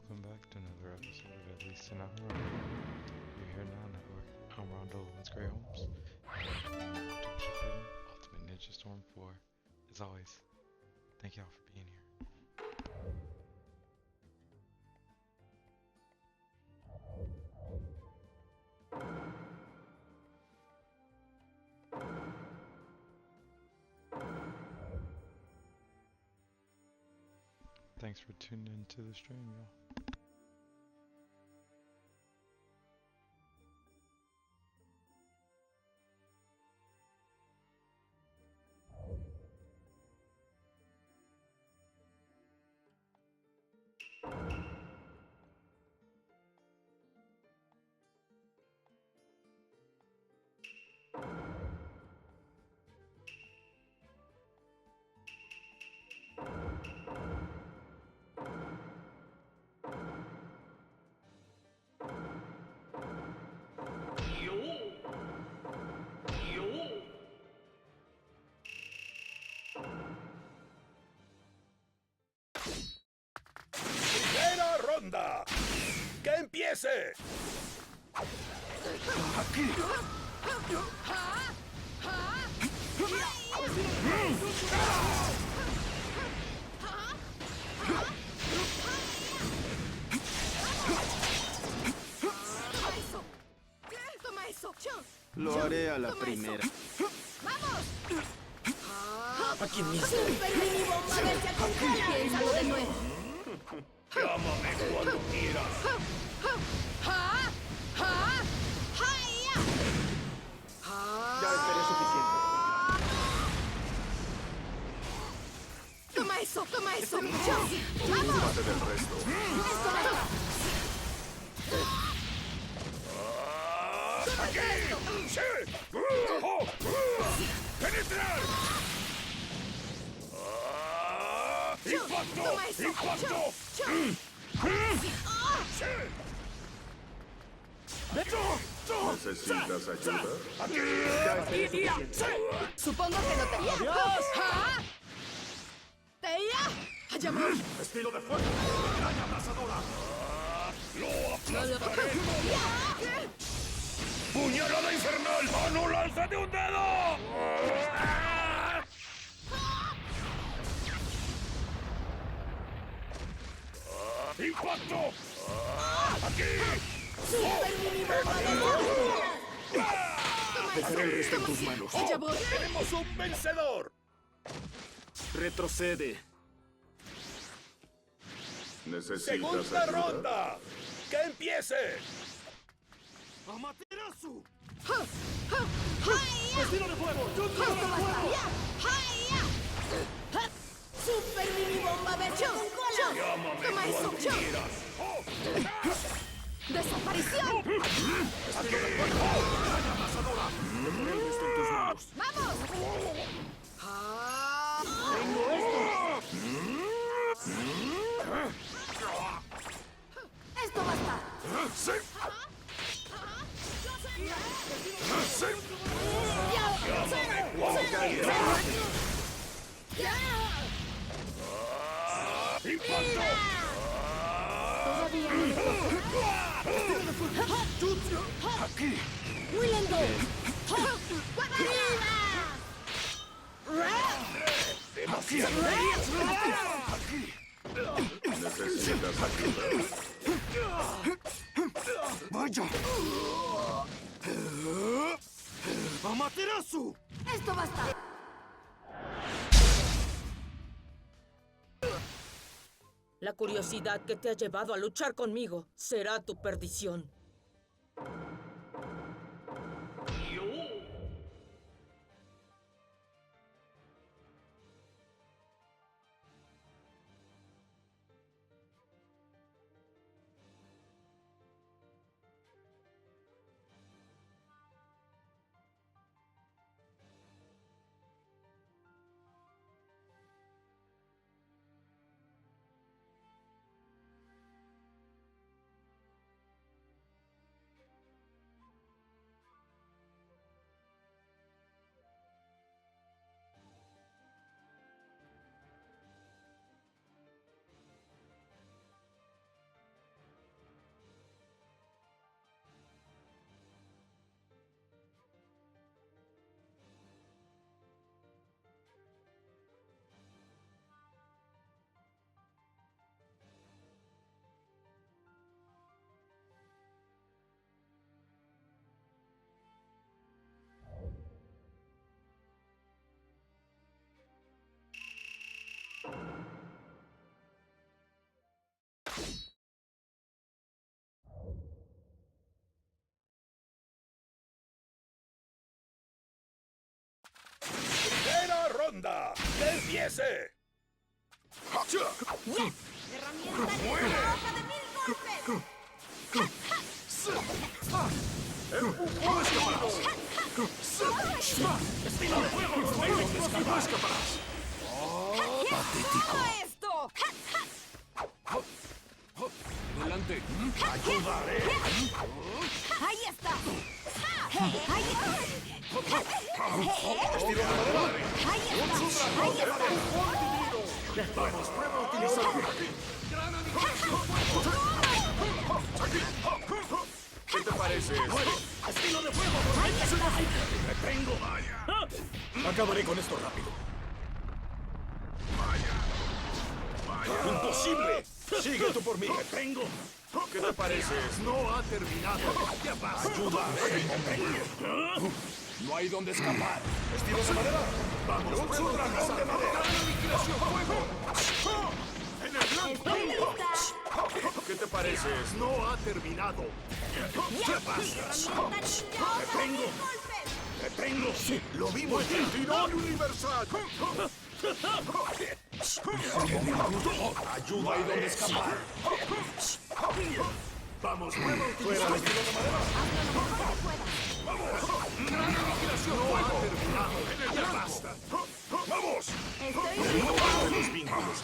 welcome back to another episode of At Least an Hour. You're here now, Network. I'm Rondo Owens Gray Holmes. Ultimate Ninja Storm 4. As always, thank y'all for being here. Thanks for tuning into the stream, y'all. ¡Primera ronda! ¡Que empiece! ¡Aquí! ¡Toma eso! Lo haré a la primera. ¡Vamos! Aquí mismo. ¡Super mini bomba verde con ¡Piénsalo de nuevo! ¡Llámame cuando quieras! Ya esperé suficiente. ¡Toma eso! ¡Toma eso! ¡Vamos! Parte del resto. ¡Esto va! ¡Aquí! ¡Sí! ¡Penetrar! ¡Impacto! ¡Toma eso! ¡Impacto! ¿Necesitas ayuda? Ya esperé suficiente. Supongo que no te... ¡Adiós! ¡Teia! ¡Hayamur! ¡Estilo de fuego! ¡Araña abrasadora! ¡Lo aplastaré! ¡Puñalada infernal! ¡Mano, lánzate un dedo! ¡Impacto! ¡Aquí! ¡Super mini bomba verde! Dejaré el resto en tus manos. ¡Hayamur! ¡Tenemos un vencedor! Retrocede. ¡Segunda ronda! ¡Que empiece! ¡Amaterasu! ¡Hayya! ¡Estilo de fuego! ¡Yo ¡Esto basta! ¡Hayya! ¡Super mini bomba verde con cola! ¡Llámame ¡Toma eso! cuando quieras! ¡Desaparición! Dejaré el resto en tus manos. ¡Vamos! ¡Tengo esto! ¡Esto basta! ¡Sí! ¡Sí! ¡Llámame cuando quieras! ¡Impacto! Todavía no. ¡Aquí! ¡Muy lento! ¡Demasiado! ¡Aquí! ¿Necesitas ayuda? ¡Vaya! ¡Amaterasu! ¡Esto basta! La curiosidad que te ha llevado a luchar conmigo será tu perdición. ronda! ¡Que empiece! Herramienta ninja, hoja de 1000 golpes. ¡No escaparás! ¡Estilo de fuego! ¡No escaparás! ¡Toma esto! ¡Delante! ¡Ayudaré! ¡Ahí está! ¡Ahí está! ¡Estilo de madera! ¡Ahí está! ¡Ahí está! ¡Vamos, prueba a utilizarlo! ¿Qué te parece? ¡Estilo de fuego! ¡Me tengo! Acabaré con esto rápido. ¡Imposible! ¡Sigue tú por mí! ¡Me tengo! ¿Qué te parece? No ha terminado. ¿Qué pasa? ¡Ayúdame! No hay donde escapar. ¡Estilo de madera! Vamos, ¡Un dragón de madera! ¡Aniquilación fuego! ¡En el blanco! ¡Estoy lista! ¿Qué te parece? No ha terminado. ¿Qué pasa? ¡Herramienta ninja, hoja de 1000 golpes! ¡Me tengo! ¡Sí! ¡Lo vimos! ¡Tirón universal! No hay donde escapar. Vamos, prueba a utilizar el estilo de madera. Hazlo lo mejor que puedas. ¡Gran aniquilación fuego! ¡Ya basta! ¡Vamos! Estoy lista. Los vínculos.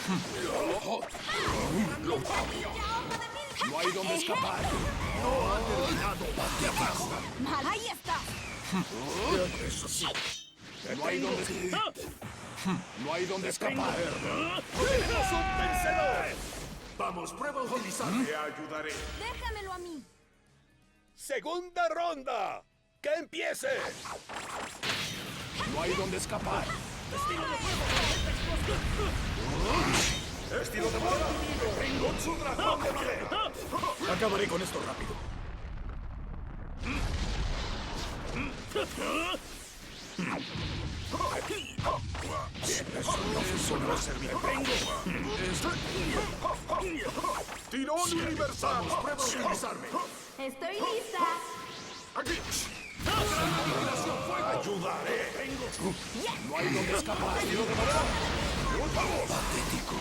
Herramienta ninja, hoja de 1000 No hay donde escapar. No ha terminado. ¡Ya basta! Mal, ahí está. Eso sí. No hay donde escapar. No hay donde escapar. ¡Tenemos un vencedor! Vamos, prueba a utilizar. Te ayudaré. Déjamelo a mí. ¡Segunda ronda! ¡Que empiece! No hay donde escapar. ¡Estilo de madera! ¡Tengo su dragón de madera! Acabaré con esto rápido. Eso no servirá. ¡Tirón universal! ¡Prueba a utilizarme! Estoy lista. ¡Aquí! ¡Ayudaré! No hay donde escapar. ¡Estilo de madera! ¡Vamos! ¡Patético!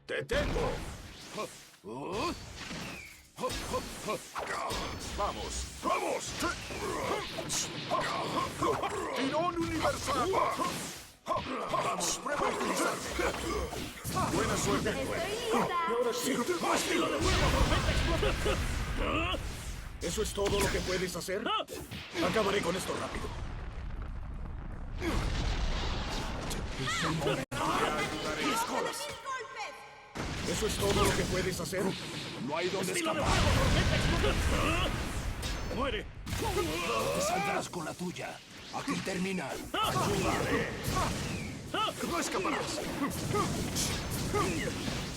¡Te tengo! ¡Vamos! ¡Vamos! ¡Tirón universal! ¡Vamos! ¡Prueba a utilizarme! ¡Buena suerte! Estoy lista. ¡Estilo de fuego! ¿Eso es todo lo que puedes hacer? Acabaré con esto rápido. ¡Hoja de 1000 golpes! ¿Eso es todo lo que puedes hacer? No hay donde escapar. ¡Muere! Te saldrás con la tuya. Aquí termina. ¡Ayudaré! ¡No escaparás!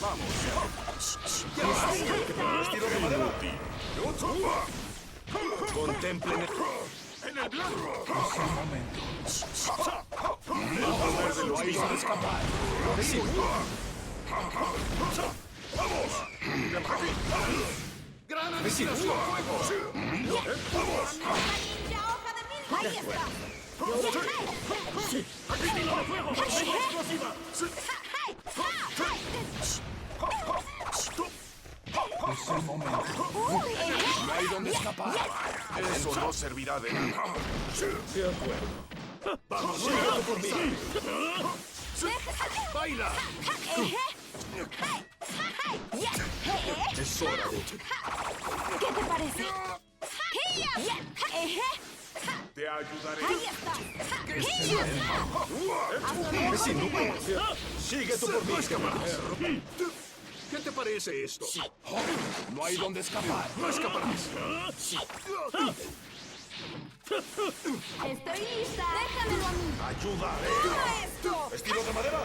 ¡Vamos! ¡Vestido de madera! ¡Contemplen en el blanco! No hay donde escapar. ¡Vamos! ¡Gran aniquilación fuego! ¡Vamos! Ninja, hoja de 1000 golpes. Ahí está. ¡Estilo de fuego! ¡Tormenta explosiva! Es el momento. No hay donde escapar. Eso no servirá de nada. De acuerdo. ¡Vamos, llega por mí! ¡Baila! Es hora de... ¿Qué te parece? Te ayudaré. Ahí está. Sigue tú por mí. ¿Qué te parece esto? No hay donde escapar. No escaparás. Estoy lista. Déjamelo a mí. Ayudaré. ¡Toma esto! ¿Estilo de madera?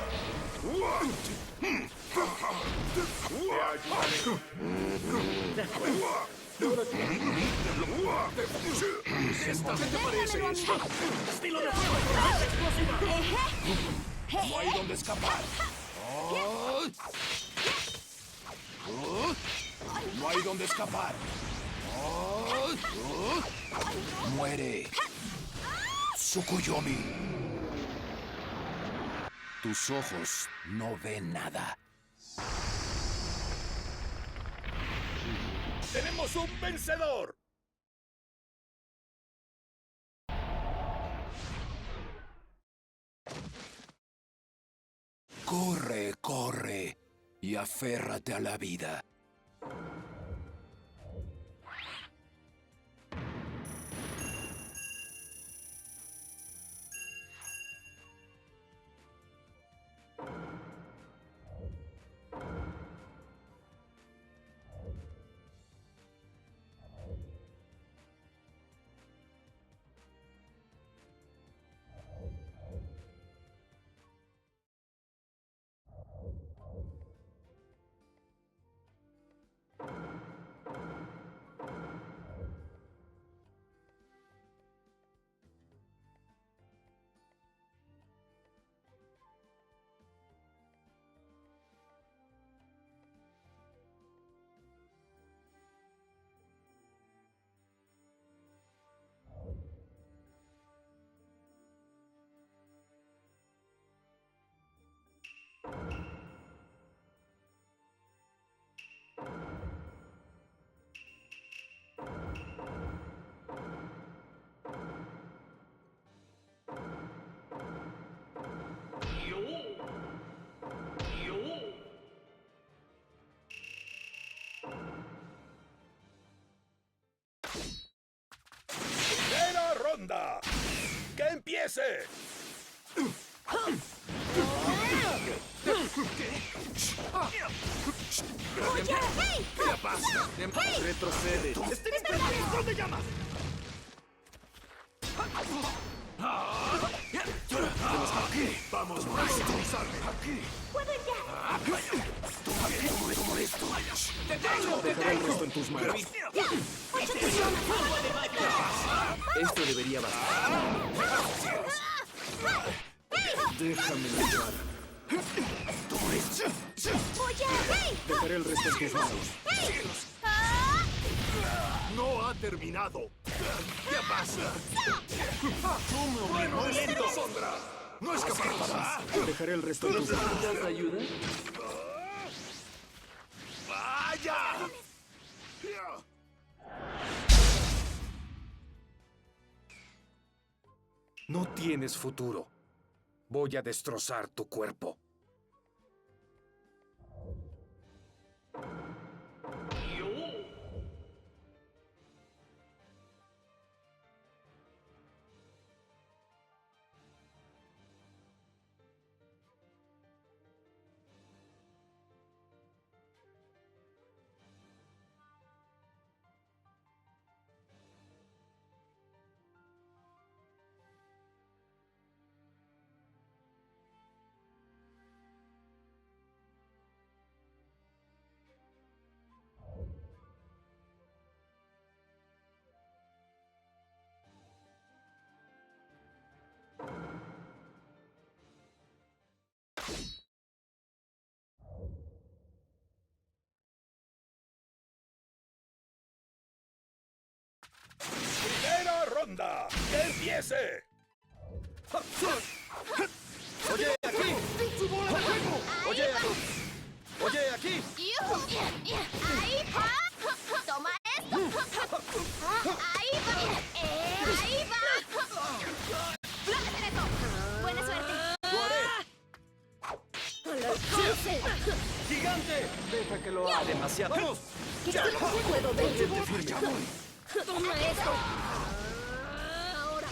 Te ayudaré. ¿Qué te parece Déjamelo a mí. esto? ¡Estilo de fuego! No hay donde escapar. No hay donde escapar. Muere. Tsukuyomi. Tus ojos no ven nada. ¡Tenemos un vencedor! Corre, corre y aférrate a la vida. ¡Primera ronda! ¡Que empiece! Oye, hey. ¿Qué pasa? Hey. Retrocede. ¿Dónde llamas? Vamos, prueba a utilizarme. Puedo ya. Toma esto. Dejaré el resto en tus manos. Ya. 8 turnos. Esto debería bastar. Déjame luchar. Toma esto. Oye, hey. Dejaré el resto en tus manos. Hey. No ha terminado. ¿Qué pasa? Bueno, lento, Sondra. No escaparás. Dejaré el resto en tus manos. ¿Necesitas ayuda? ¡Vaya! No tienes futuro. Voy a destrozar tu cuerpo. ¡Primera ronda! ¡Que empiece! ¡Oye, aquí! ¡Su bola de fuego! ¡Oye, aquí! ¡Oye, aquí! Ahí va. Toma esto. Ahí va. Ahí va. ¡Flójate de eso! Buena suerte. ¡Al alcance! ¡Gigante! Deja que lo haga. Demasiado. ¡Vamos! ¿Qué puedo ver? ¡Ya voy! ¡Toma esto! ¡Ahora!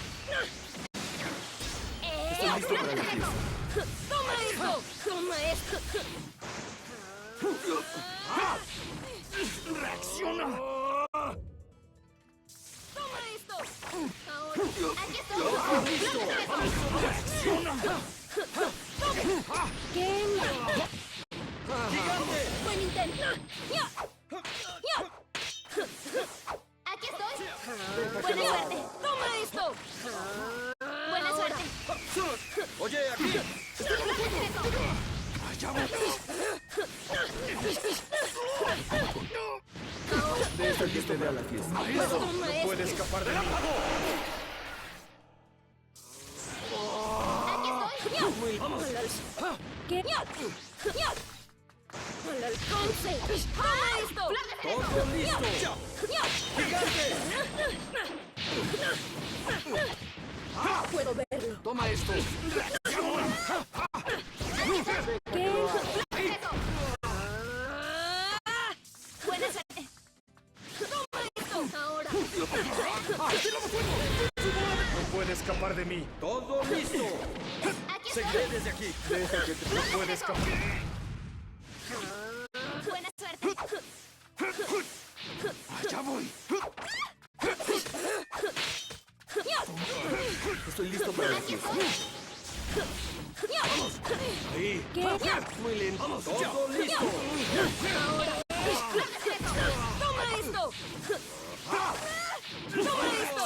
Estoy listo para la fiesta. ¡Toma esto! ¡Toma esto! ¡Reacciona! ¡Toma esto! ¡Ahora! Aquí estoy. ¿Qué? ¡Gigante! ¡Buen intento! Aquí estoy. ¡Buena suerte! ¡Toma esto! Buena suerte. ¡Oye, aquí! Flójate de eso. ¡Ya voy! Deja que te dé a la fiesta. ¡Toma esto! Puede escapar de mí. Aquí estoy. Vamos. ¿Qué? Al alcance. ¡Toma esto! ¡Todo listo! ¡Gigante! Puedo verlo. ¡Toma esto! ¿Qué? Buena suerte. Toma esto. Ahora. ¡No puede escapar de mí! ¡Todo listo! Aquí Seguiré estoy. desde aquí. Deja que no puede escapar. Buena suerte. ¡Allá voy! Estoy listo para la fiesta. Ahí. ¿Qué? Muy lento. ¡Vamos! ¡Todo listo! ¡Toma esto! ¡Toma esto!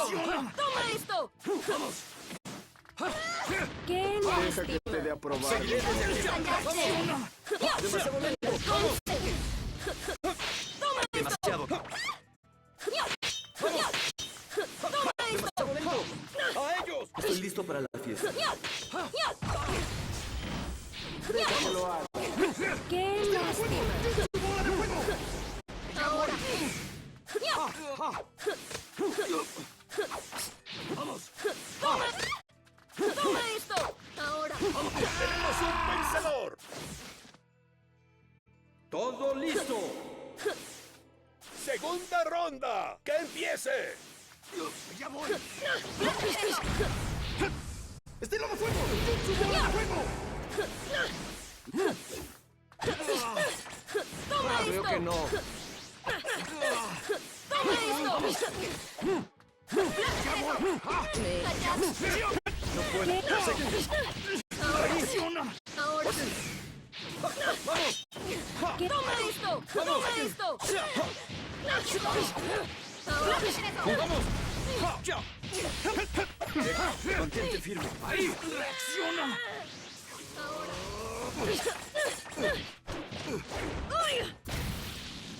¡Toma esto! ¿Qué? Deja que te dé a probar. Seguiré desde aquí. ¡Demasiado lento! ¡Demasiado! ¡Demasiado lento! ¡A ellos! Estoy listo para la fiesta. Deja que lo haga. ¡Qué lástima! Ahora. ¡Vamos! ¡Toma esto! Ahora. ¡Tenemos un vencedor! ¡Todo listo! ¡Segunda ronda! ¡Que empiece! ¡Ya voy! ¡Estilo de fuego! ¡Bola de fuego! ¡Toma Creo esto! que no. ¡Toma esto! No puede. Ahora. ¡Vamos! ¡Toma esto! ¡Toma esto! Ahora. ¡Vamos! Mantente firme. ¡Ahí! ¡Reacciona!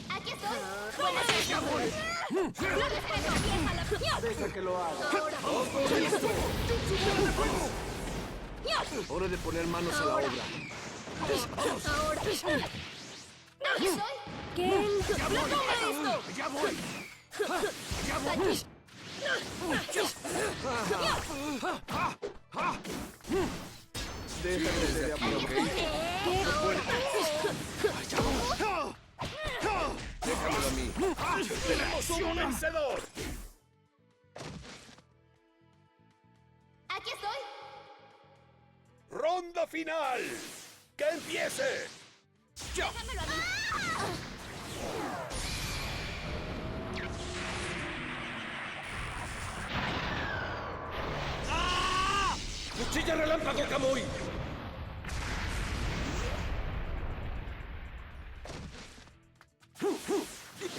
Aquí estoy. Buena suerte. Deja que lo haga. Ahora. ¡Todo listo! Hora de poner manos a la obra. Ahora. Aquí estoy. ¿Qué? ¡Toma esto! ¡Ya voy! ¡Ya voy! Deja que te dé a probar. Déjamelo a mí. ¡Tenemos un vencedor! Aquí estoy. ¡Ronda final! ¡Que empiece! Déjamelo a mí. ¡Cuchilla relámpago, Kamui!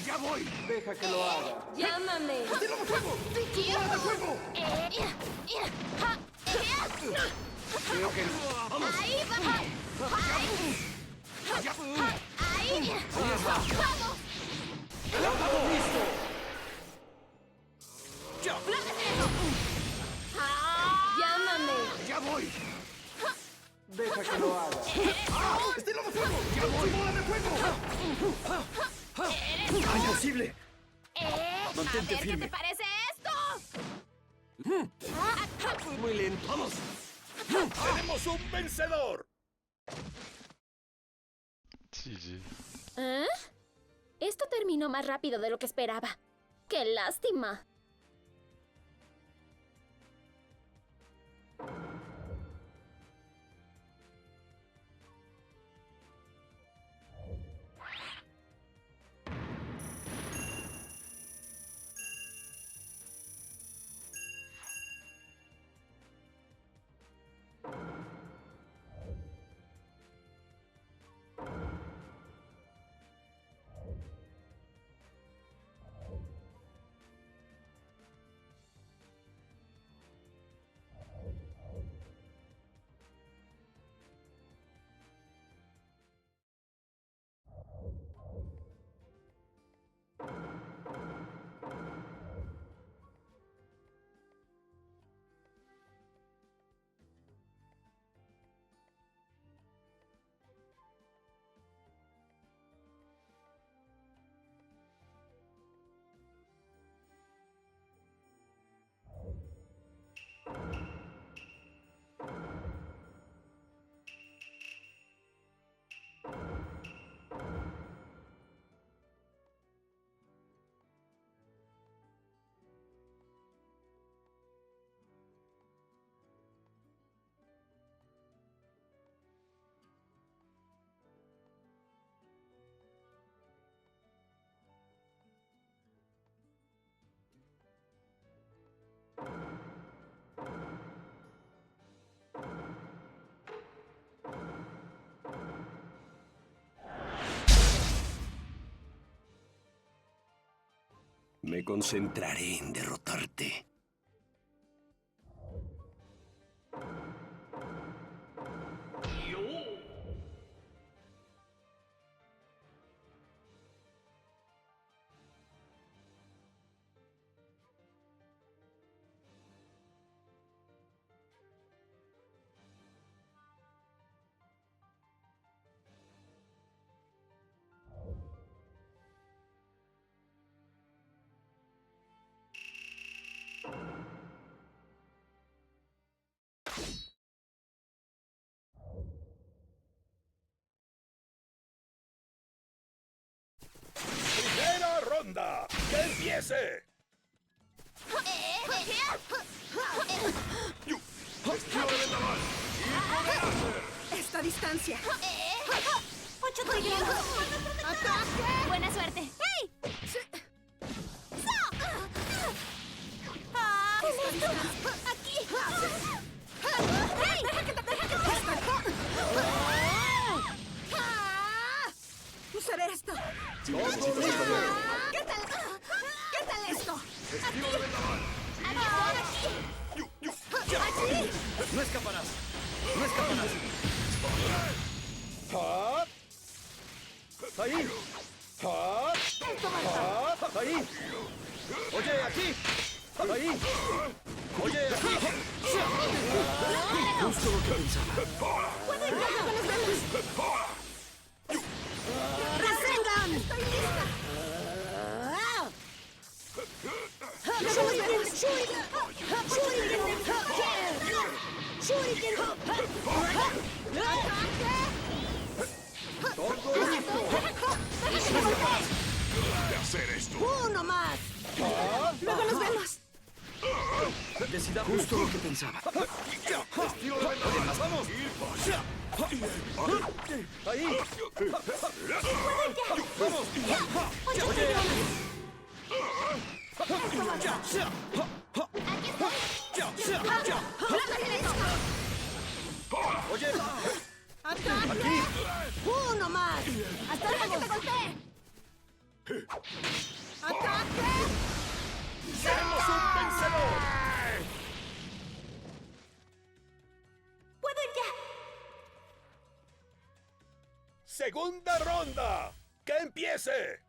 ¡Ya voy! Deja que lo haga. Llámame. ¡Estilo de fuego! ¡Quiero! ¡Bola de fuego! Creo que no. ¡Vamos! Ahí va. Ahí. Ahí está. Vamos. ¡Relámpago listo! Llámame. ¡Ya voy! Deja que lo haga. ¡Estilo de fuego! ¡Ya voy! ¡Bola de fuego! ¡Imposible! Mantente A ver firme. qué te parece esto. Muy lento. ¡Vamos! ¡Tenemos un vencedor! GG. ¿Eh? Esto terminó más rápido de lo que esperaba. ¡Qué lástima! Me concentraré en derrotarte. ¡Primera ronda! ¡Que empiece! ¡Estilo de vendaval! ¡Hijo de láser! ¡Esta distancia! ¡8 grados! ¡Ataque! Buena suerte. ¡Hey! ¡Esta distancia! ¡Aquí! ¡Hey! ¡Deja que te ¡Usaré esto! Si necesitas esta llave. ¿Qué tal? ¿Qué tal esto? ¡Estilo de vendaval! ¡Aquí! No escaparás. No escaparás. ¡Ah! ¡Ahí! ¡Ah! ¡Ah! ¡Ahí! ¡Oye, aquí! ¡Ahí! ¡Oye, aquí! Justo lo que pensaba. ¡Puedo entrarlo con las manos! ¡Rasengan! ¡Estoy lista! ¡Shuriken! ¡Shuriken! ¡Todo listo! ¡De hacer esto! ¡Uno más! ¡Luego nos vemos! Decidamos justo lo que pensaba. ¡Estilo de vendaval! ¡Vamos! ¡Ahí! ¡Vamos! ¡Oye! ¡Oye! ¡Aquí! ¡Uno más! ¡Hasta luego! ¡Que te golpee! ¡Ataque! ¡Seremos un vencedor! ¡Puedo ir ya! ¡Segunda ronda! ¡Que empiece!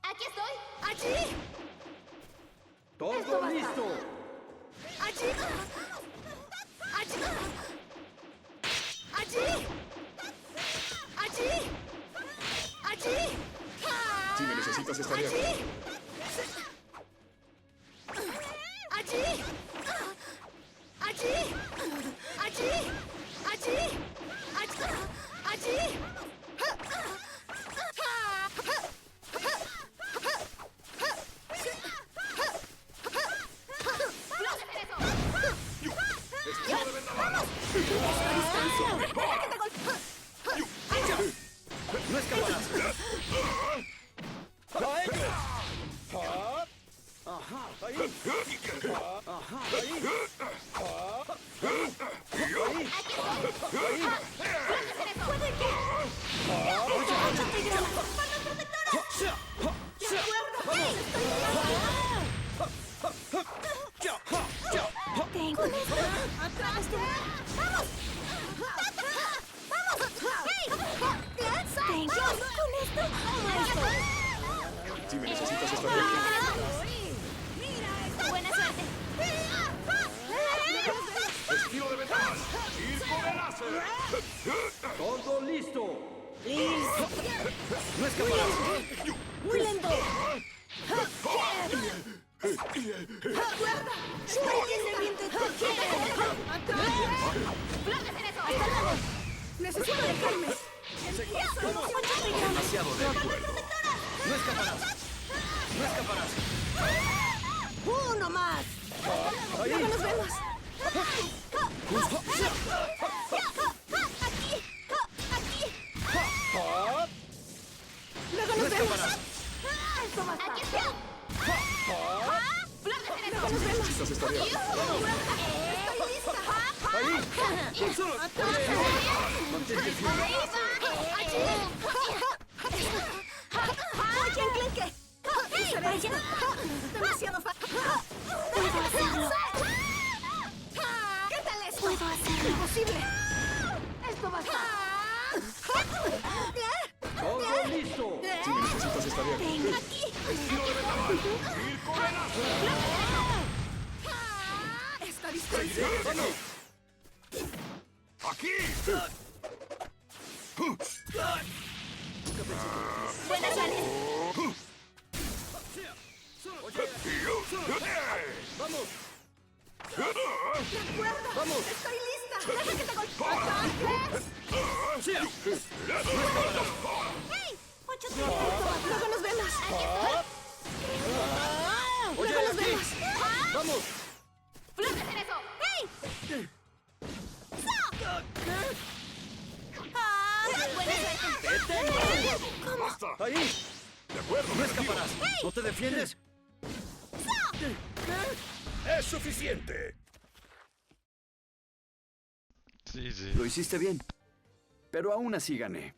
¡Aquí estoy! ¡Allí! ¡Todo listo! ¡Allí! ¡Allí! ¡Allí! ¡Allí! ¡Allí! Si me necesitas, estaré aquí. ¡Allí! ¡Allí! ¡Allí! ¡Allí! ¡Allí! ¡Allí! ¡Estilo de vendaval! ¡Esta distancia! ¡Deja que te golpee! ¡No escaparás! ¡A ellos! ¡Ah! ¡Ajá! ¡Ahí! ¡Ajá! ¡Ahí! ¡Ah! ¡Ahí! ¡Ahí! ¡Ahí! ¡Puedo ir ya! ¡Ah! ¡8 grados! ¡Banda protectora! ¡Ya! ¡De acuerdo! ¡Hey! ¡Tengo esto! ¡Atrás! ¡Vamos! ¡Vamos! ¡Hey! ¡Tengo! ¡Con esto! Si me necesitas, estaré aquí. Buena suerte. ¡Estilo de vendaval! ¡Circo de láser! ¡Todo listo! ¡Listo! ¡No escaparás! ¡Muy lento! ¡Guarda! ¡Shuriken de viento! ¡Hasta luego! ¡Necesito alejarme! ¡Somos 8 grados! Demasiado de acuerdo. ¡No escaparás! ¡No escaparás! ¡Uno más! ¡Ahí! ¡Luego nos vemos! ¡Justo! ¡Aquí! ¡Aquí! ¡Ah! ¡Luego ¡No nos vemos! escaparás! ¡Esto basta! ¡Aquí estoy! ¡Ah! ¡Luego nos vemos! Necesitas, estaré aquí. ¡Estoy lista! ¡Ahí! ¡Solo! ¡Mantente firme! ¡Allí! ¡Voy, enclenque! para allá. Demasiado fácil. Puedo hacerlo. ¿Qué tal eso? Puedo hacerlo. Imposible. Esto va a estar. ¡Todo listo! Si necesitas estar bien. Venga aquí. ¡Estilo de vendaval! ¡Ir con venazo! Está distancia. ¡Vamos! ¡Aquí! Buena suerte. ¡Vamos! ¡Recuerda! ¡Vamos! ¡Estoy lista! ¡Deja que te golpee! ¡Hey! 8 ¡Luego nos vemos! ¡Oye, ¡Luego nos aquí! vemos! ¡Vamos! ¡Flotas en eso! ¡Hey! ¡Buena suerte! ¡Basta! ¡Ahí! ¡De acuerdo, ¡No negativo! escaparás! ¿No te defiendes? ¡Es suficiente! Sí, sí. Lo hiciste bien. Pero aún así gané.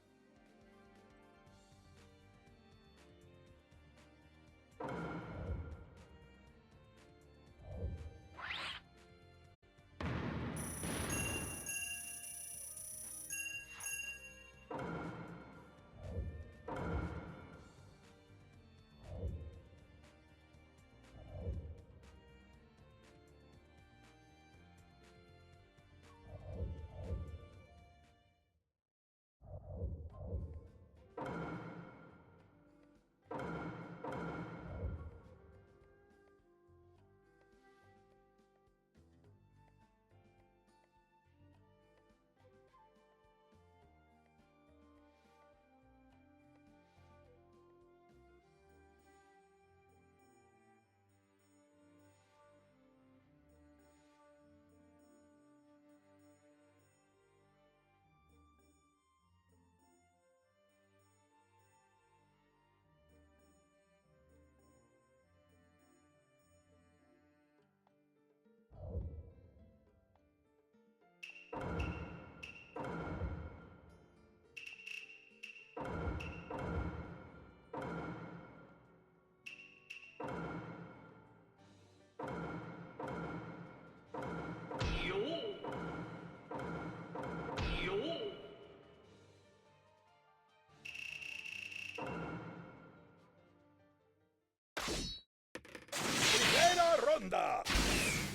¡Primera ronda!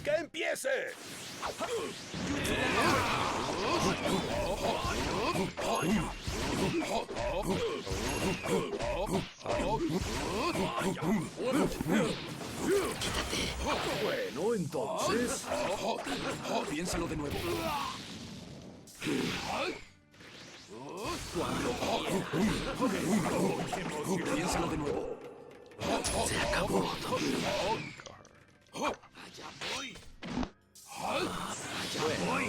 ¡Que empiece! Bueno, entonces... Piénsalo de nuevo. Piénsalo de nuevo. Se acabó. Allá voy. Allá voy.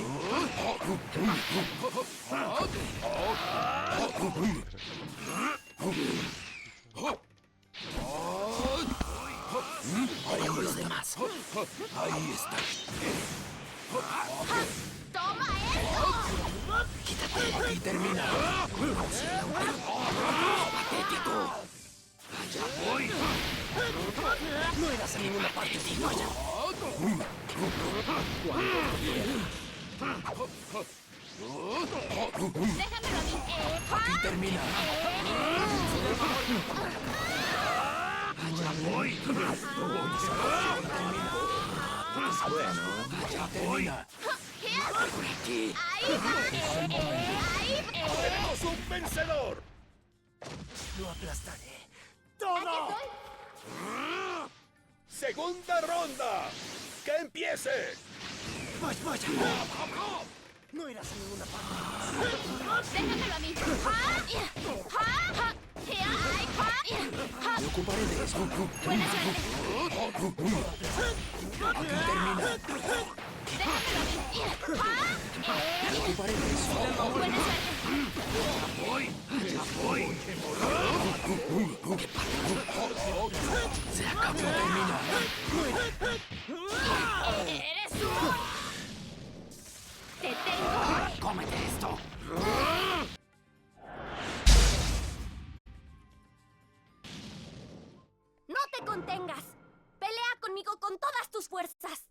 Haremos los demás. Ahí está. ¡Toma eso! Quítate. Aquí termina. Patético. Allá voy. No irás a ninguna parte, tío. Allá. ¡Déjamelo a mí! Aquí termina. Allá voy. Bueno, allá termina. Por aquí. ¡Ahí! ¡Tenemos un vencedor! Lo aplastaré. ¡Todo! ¡Segunda ronda! ¡Que empiece! Vaya. No irás a ninguna parte. ¡Déjamelo a mí! Me ocuparé de eso. ¡Buena suerte! Aquí termina. Me ocuparé de eso. ¡Buena suerte! Allá voy. ¿Qué pasa? Se acabó. Termina. ¡Eres un... ¡Te tengo! Cómete esto. ¡No te te contengas. Pelea conmigo con todas tus fuerzas.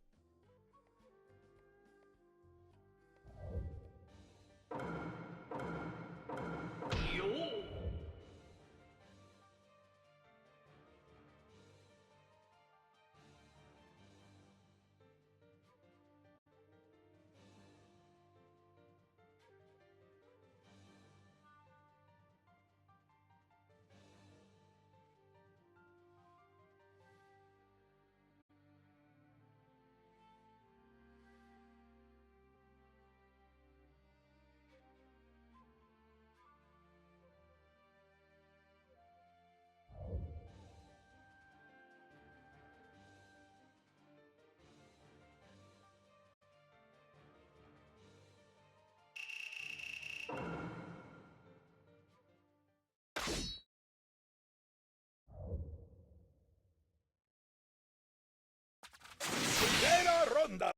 ¡Primera ronda!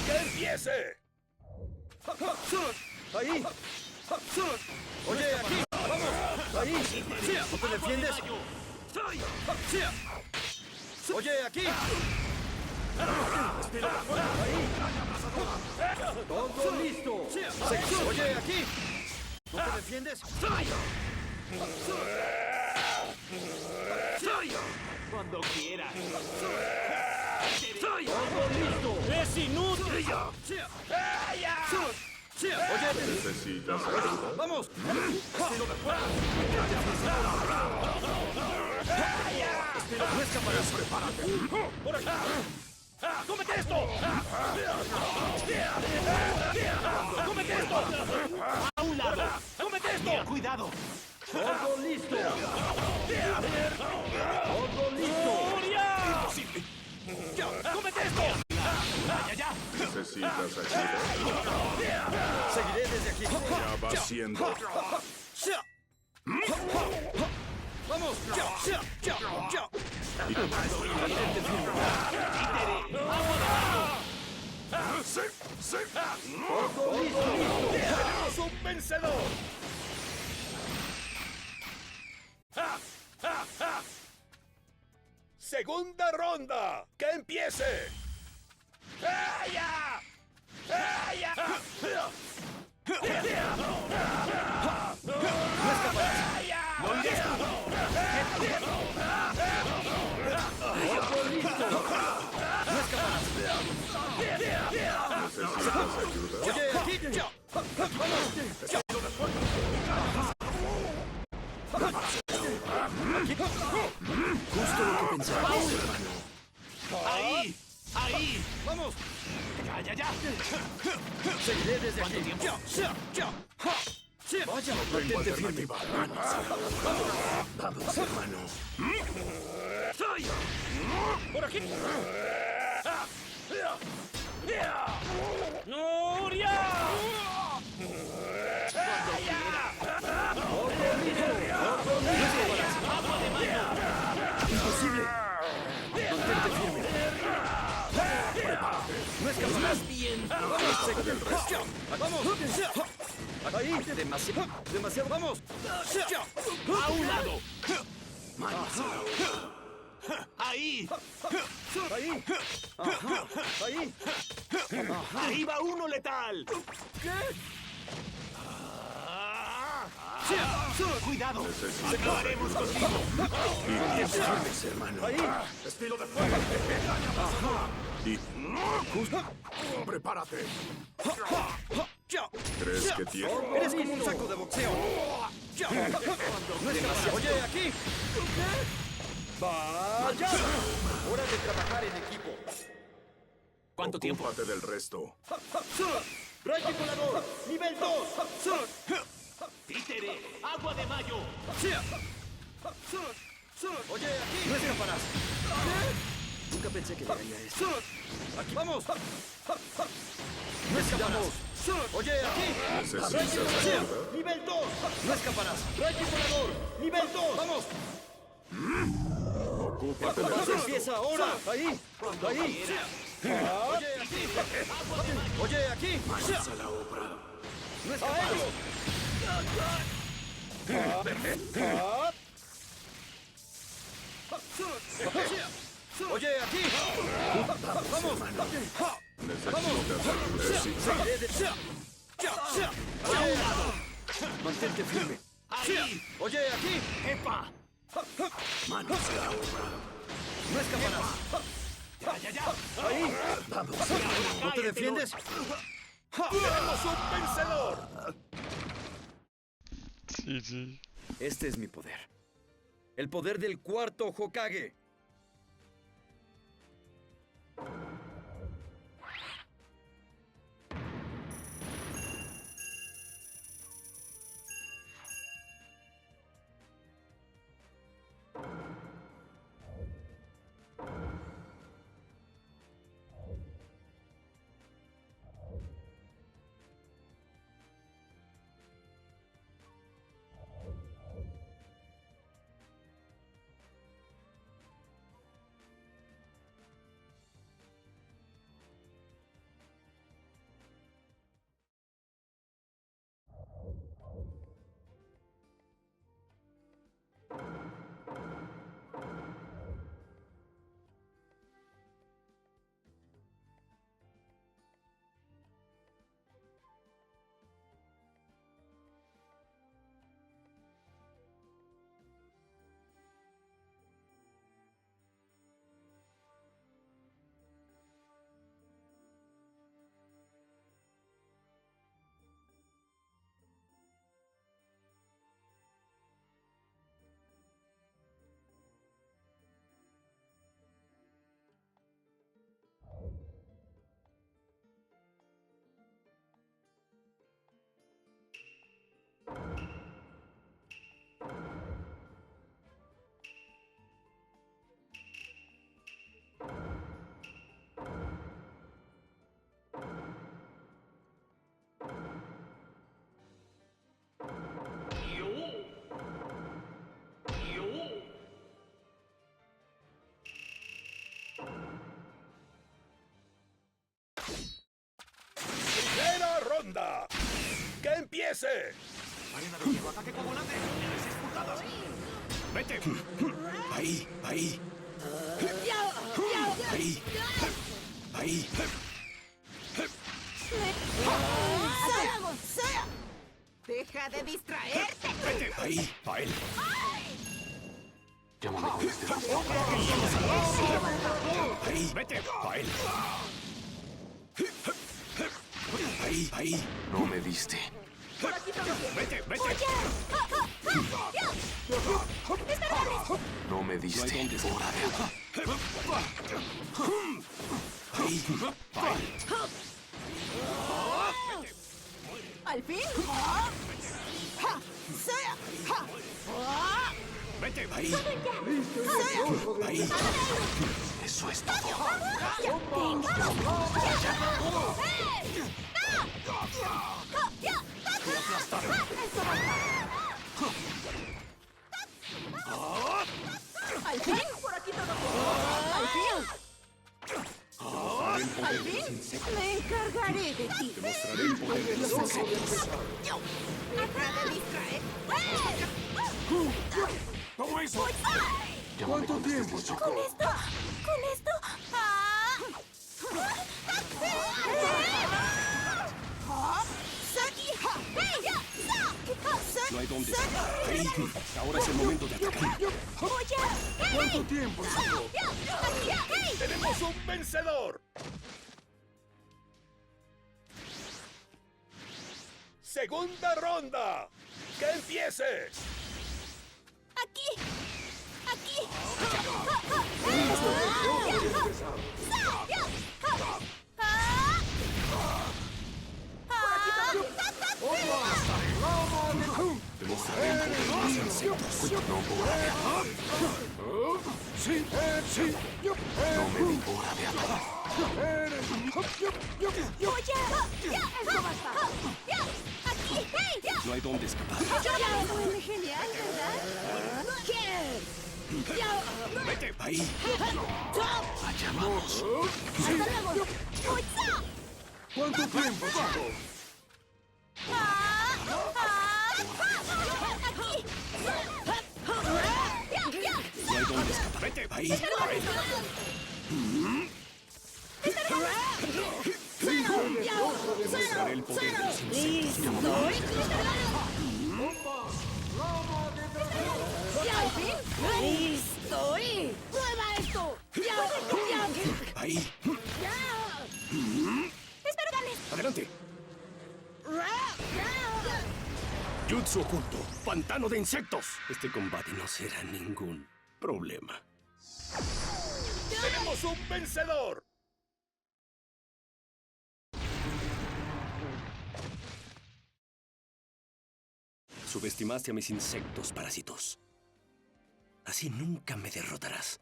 ¡Que empiece! ¡Ahí! ¡Oye, aquí! ¡Vamos! ¡Ahí! ¿No te defiendes? ¡Oye, aquí! ¡Ahí! ¡Todo listo! ¡Oye, aquí! ¿No te defiendes? Cuando quieras. ¡Todo listo! ¡Es inútil! ¡Oye! ¿Necesitas ayuda? ¡Vamos! ¡No escaparás! ¡Prepárate! ¡Por aquí! ¡Cómete esto! ¡Cómete esto! ¡A un lado! ¡Cómete esto! ¡Cuidado! ¡Todo listo! ¡Todo listo! ¡Furia! ¡Cómete esto! ¡Ya! ¿Necesitas ayuda? Seguiré desde aquí. Ya va siendo. ¡Vamos! ¡Sí! ¡Todo listo! ¡Tenemos un vencedor! ¡Segunda ronda! ¡Que empiece! ¡Todo listo! ¡No escaparás! ¿Necesitas ayuda? ¡Oye, aquí! Justo lo que pensaba. ¡Ahí! ¡Ahí! ¡Vamos! ¡Ya! Seguiré desde aquí. Vaya, mantente firme. Vamos, hermano. ¡Por aquí! ¡Nuria! ¡Imposible! Mantente firme. ¡No escaparás! ¡Bien! ¡Vamos! ¡Ahí! ¡Demasiado! ¡Vamos! ¡A un lado! ¡Ahí! ¡Ahí! ¡Ajá! ¡Ahí! ¡Ahí va uno letal! ¡Cuidado! ¡Acabaremos contigo! Tienes, hermano. ¡Ahí! Estilo de fuego. Y... ¡Prepárate! ¿Crees que tiene? ¡Eres como un saco de boxeo! ¡No escaparás! ¡Oye, aquí! ¡Vaya! ¡Hora de trabajar en equipo! ¿Cuánto tiempo? Ocúpate del resto. ¡Rayo volador! ¡Nivel 2! ¡Títere! ¡Agua de mayo! ¡Oye, aquí! ¡No escaparás! Nunca pensé que llegaría a esto. ¡Aquí! ¡Vamos! ¡No escaparás! ¡Oye, aquí! ¿Necesitas ¡Rayo ayuda? volador! ¡Nivel 2! ¡No escaparás! ¡Rayo volador! ¡Nivel 2! ¡Vamos! Ocúpate del ¡Eso resto. empieza ahora! ¡Ahí! ¡Ahí! ¡Oye, aquí! ¡Oye, aquí! Manos a la obra. ¡No escaparás! Oye, aquí. Vamos. Mantente firme. ¡Ahí! Oye, aquí. ¡Epa! Manos a la obra. No escaparás. ¡Ya! Ahí. Vamos. ¿No te defiendes? ¡Tenemos un vencedor! GG. Este es mi poder. El poder del cuarto Hokage. ¡Primera ronda! ¡Que empiece! ¡Arena de hielo! ¡Ataque con volante! ¡6 pulgadas! ¡Vete! Ahí, ahí. Ahí. Ahí. ¡Deja de distraerte! Vete. Ahí, a él. Llámame con este Ahí, ¡Vete! a él. Ahí, ahí. No me diste. Vete, vete. No me diste. Hora de Ahí, a él. ¡Al fin! Vete, ahí. Ahí. Eso es todo. ¡Al fin! ¡Por aquí todo! ¡Al fin! ¡Al fin! ¡Me encargaré de ti! Demostraré el poder de los insectos. ¡Deja de distraer! ¿Cómo eso? ¿Cuánto tiempo, chico? ¿Con esto? ¿Con esto? No hay dónde escapar. Ahí. Ahora es el momento de atacar. ¿Cuánto tiempo, chico? ¡Tenemos un vencedor! ¡Segunda ronda! ¡Que empiece! ¡Aquí! ¡Aquí! Demostraré el poder de los insectos. No hora de atacar. Sí, sí. No me di hora de atacar. No hay dónde escapar. Fue genial, ¿verdad? Vete. Ahí. Allá vamos. ¿Cuánto tiempo, chico? ¡Aquí! No hay dónde escapar. Vete. Ahí. Demostraré el poder de los insectos. ¡Al fin! ¡Listo! ¡Prueba esto! Ahí. ¡Espero ganes! Adelante. Jutsu oculto. Pantano de insectos. Este combate no será ningún problema. ¡Tenemos un vencedor! Subestimaste a mis insectos parásitos. Así nunca me derrotarás.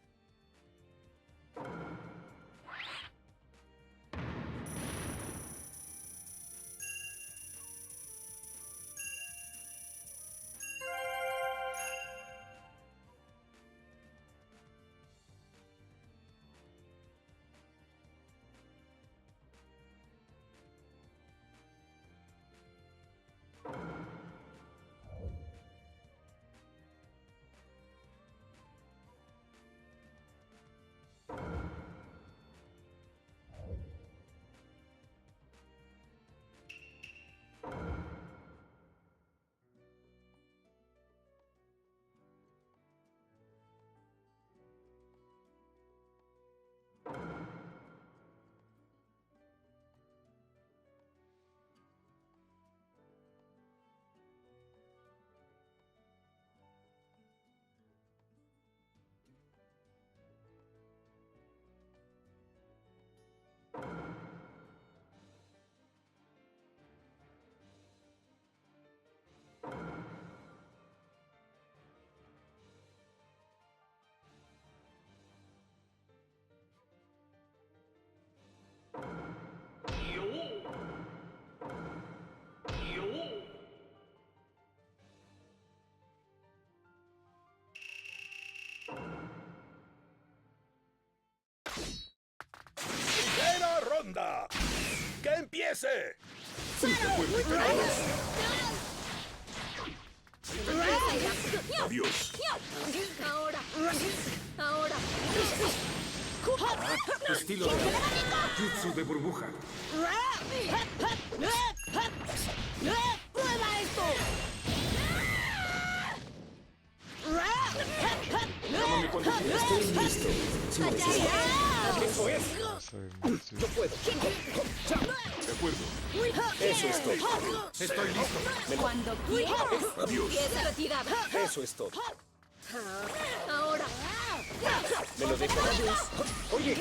¡Primera ronda! ¡Que empiece! ¡Adiós! Ahora. Estilo de jutsu de burbuja. ¡Prueba esto! Llámame cuando quieras. Estoy listo. Sí, eso es. Yo puedo. De acuerdo. Eso es todo. Estoy listo. Cuando quieras. Adiós. Empieza retirada. Eso es todo. Ahora. ¿Me lo dejas? Oye.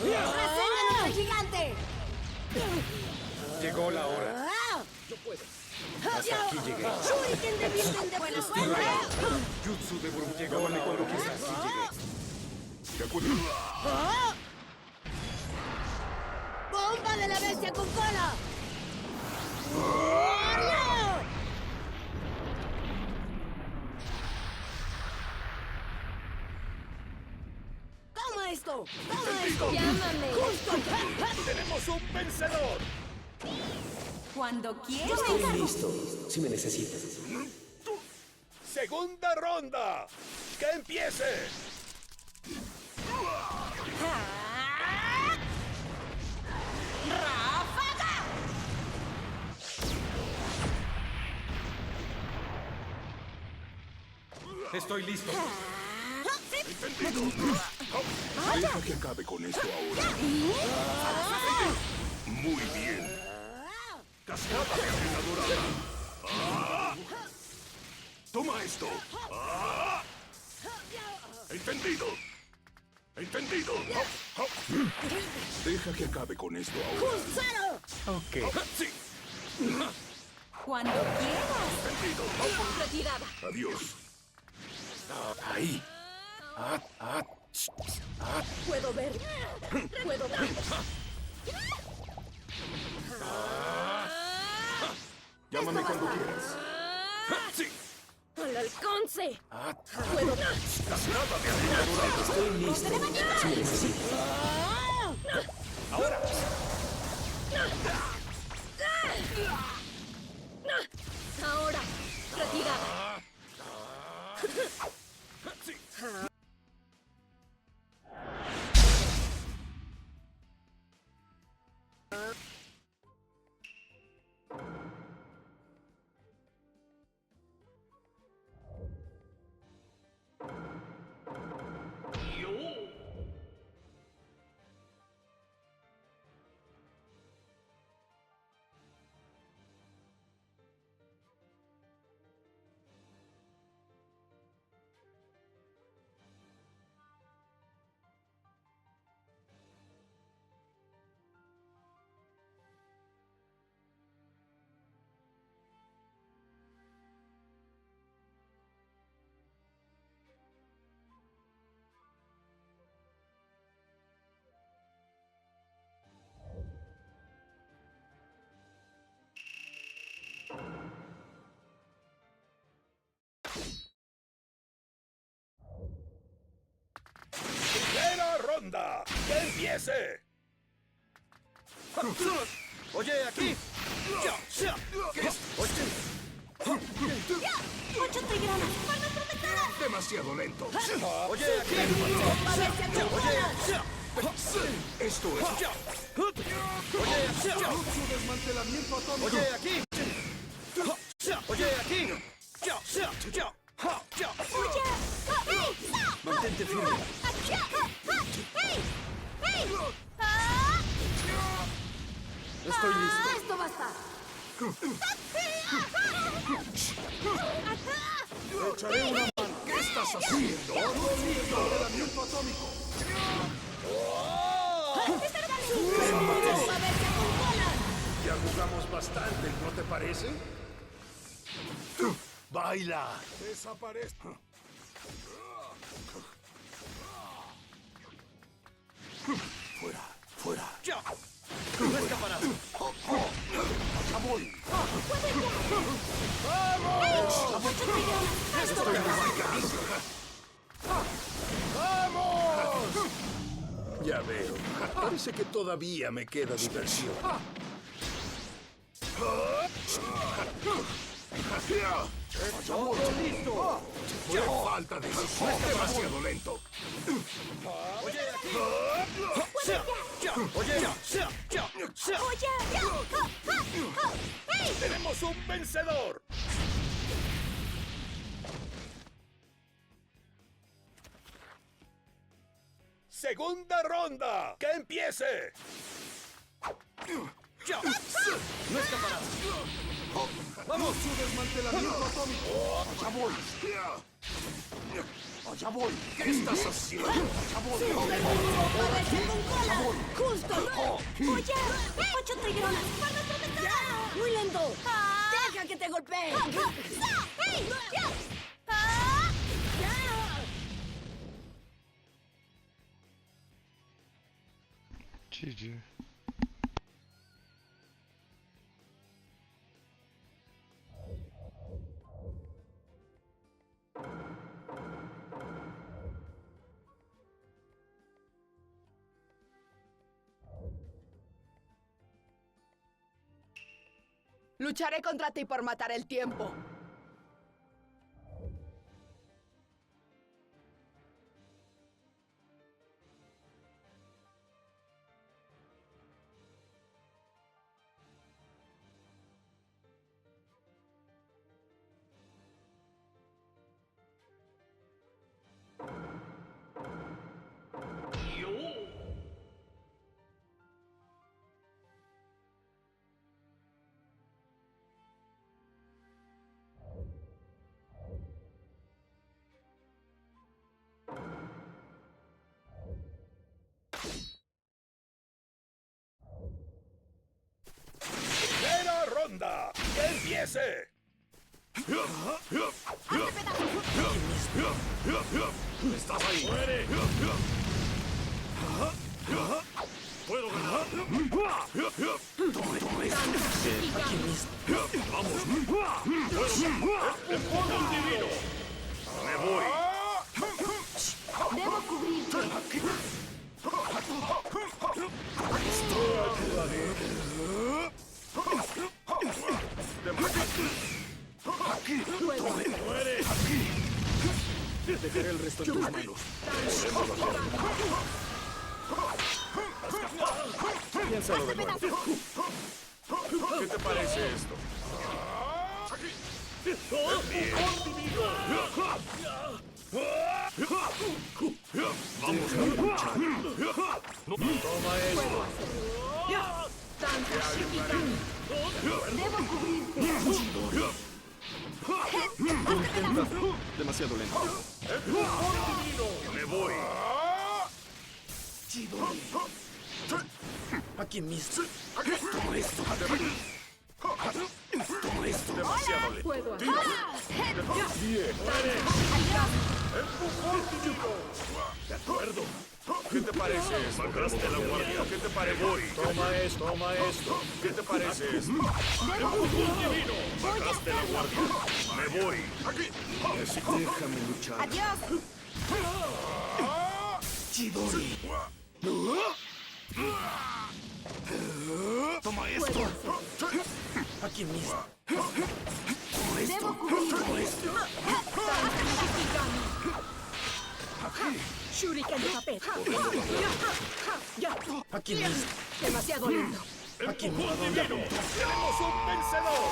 ¡Reséñanos al gigante! Llegó la hora. Yo puedo. Hasta aquí llegué. ¡Shuriken de Virgen de buena suerte! Jutsu de burbuja. Llámame cuando quieras. Así llegué. De acuerdo. ¡Bomba de la bestia con cola! ¡Toma esto! ¡Toma esto! Llámame. ¡Tenemos un vencedor! Cuando quieras. Estoy listo. Si me necesitas. Segunda ronda. ¡Que empiece! ¡Ráfaga! Estoy listo. Deja que acabe con esto ahora. Muy bien. Cascada de arena dorada. Toma esto. Entendido. Entendido. Deja que acabe con esto ahora. ¡Cero! Ok. Sí. Cuando quieras. Entendido. Retirada. Adiós. Ahí. Puedo ver. Puedo ver. Llámame cuando quieras. Sí. ¡Al alcance! Puedo ver. Cascada de arena dorada. Estoy listo. Si me necesitas. Ahora. Ahora. Retirada. Sí. ronda! ¡Que empiece! Oye, aquí. ¿Qué es? Oye. 8 trigramas. ¡Forma protectora! Demasiado lento. Oye, aquí. Esto es su desmantelamiento atómico. Oye, aquí. Oye, aquí. Mantente firme. Estoy listo. ¡Esto basta! Echaré una mano. ¿Qué estás haciendo? Desmantelamiento atómico. Ya jugamos bastante, ¿no te parece? ¡Baila! ¡Desaparece! ¡Fuera! ¡Fuera! No escaparás. ¡Ya voy! ¡Vamos! Ya veo. Parece que todavía me queda diversión. ¡Listo! ¡Qué falta de decisión! ¡Es demasiado lento! Oye, aquí. Oye, ¡Tenemos un vencedor! ¡Segunda ronda! ¡Que empiece! no escaparás. ¡Vamos! ¡Su desmantelamiento atómico! ¡Allá voy! ¡Allá voy! ¿Qué estás haciendo? ¡Allá voy! ¡Justo! ¡Oye! ¡8 trigramas! ¡Forma protectora! ¡Muy lento! ¡Deja que te golpee! GG. Lucharé contra ti por matar el tiempo. ¡Primera ronda! ¡Que empiece! ¡Estás ahí! ¡Muere! ¡Puedo ganar! ¡Toma esto! ¡Aquí mismo! ¡Vamos! ¡Enfoque divino! ¡Me voy! Debo cubrirte. ¡Muere! Dejaré el resto en tus manos. Piénsalo de nuevo. ¿Qué te parece esto? ¡Vamos a luchar! ¡Toma esto! Debo cubrirte. Demasiado lento. ¡Me voy! Aquí mismo. Toma esto. Toma esto. ¡Demasiado lento! Fuego. ¡Bien! ¡Empujón divino! ¡De acuerdo! ¿Qué te parece esto? ¡Bajaste la guardia! ¿Qué te parece? Voy. Toma esto. ¿Qué te parece esto? ¡Empujón divino! ¡Bajaste la guardia! ¡Me voy! Déjame luchar. Adiós. Chidori. Toma esto. Aquí mismo. Debo cubrir. Shuriken de papel. Ya. Aquí mismo. Demasiado lindo. Aquí mismo. ¡Tenemos un vencedor!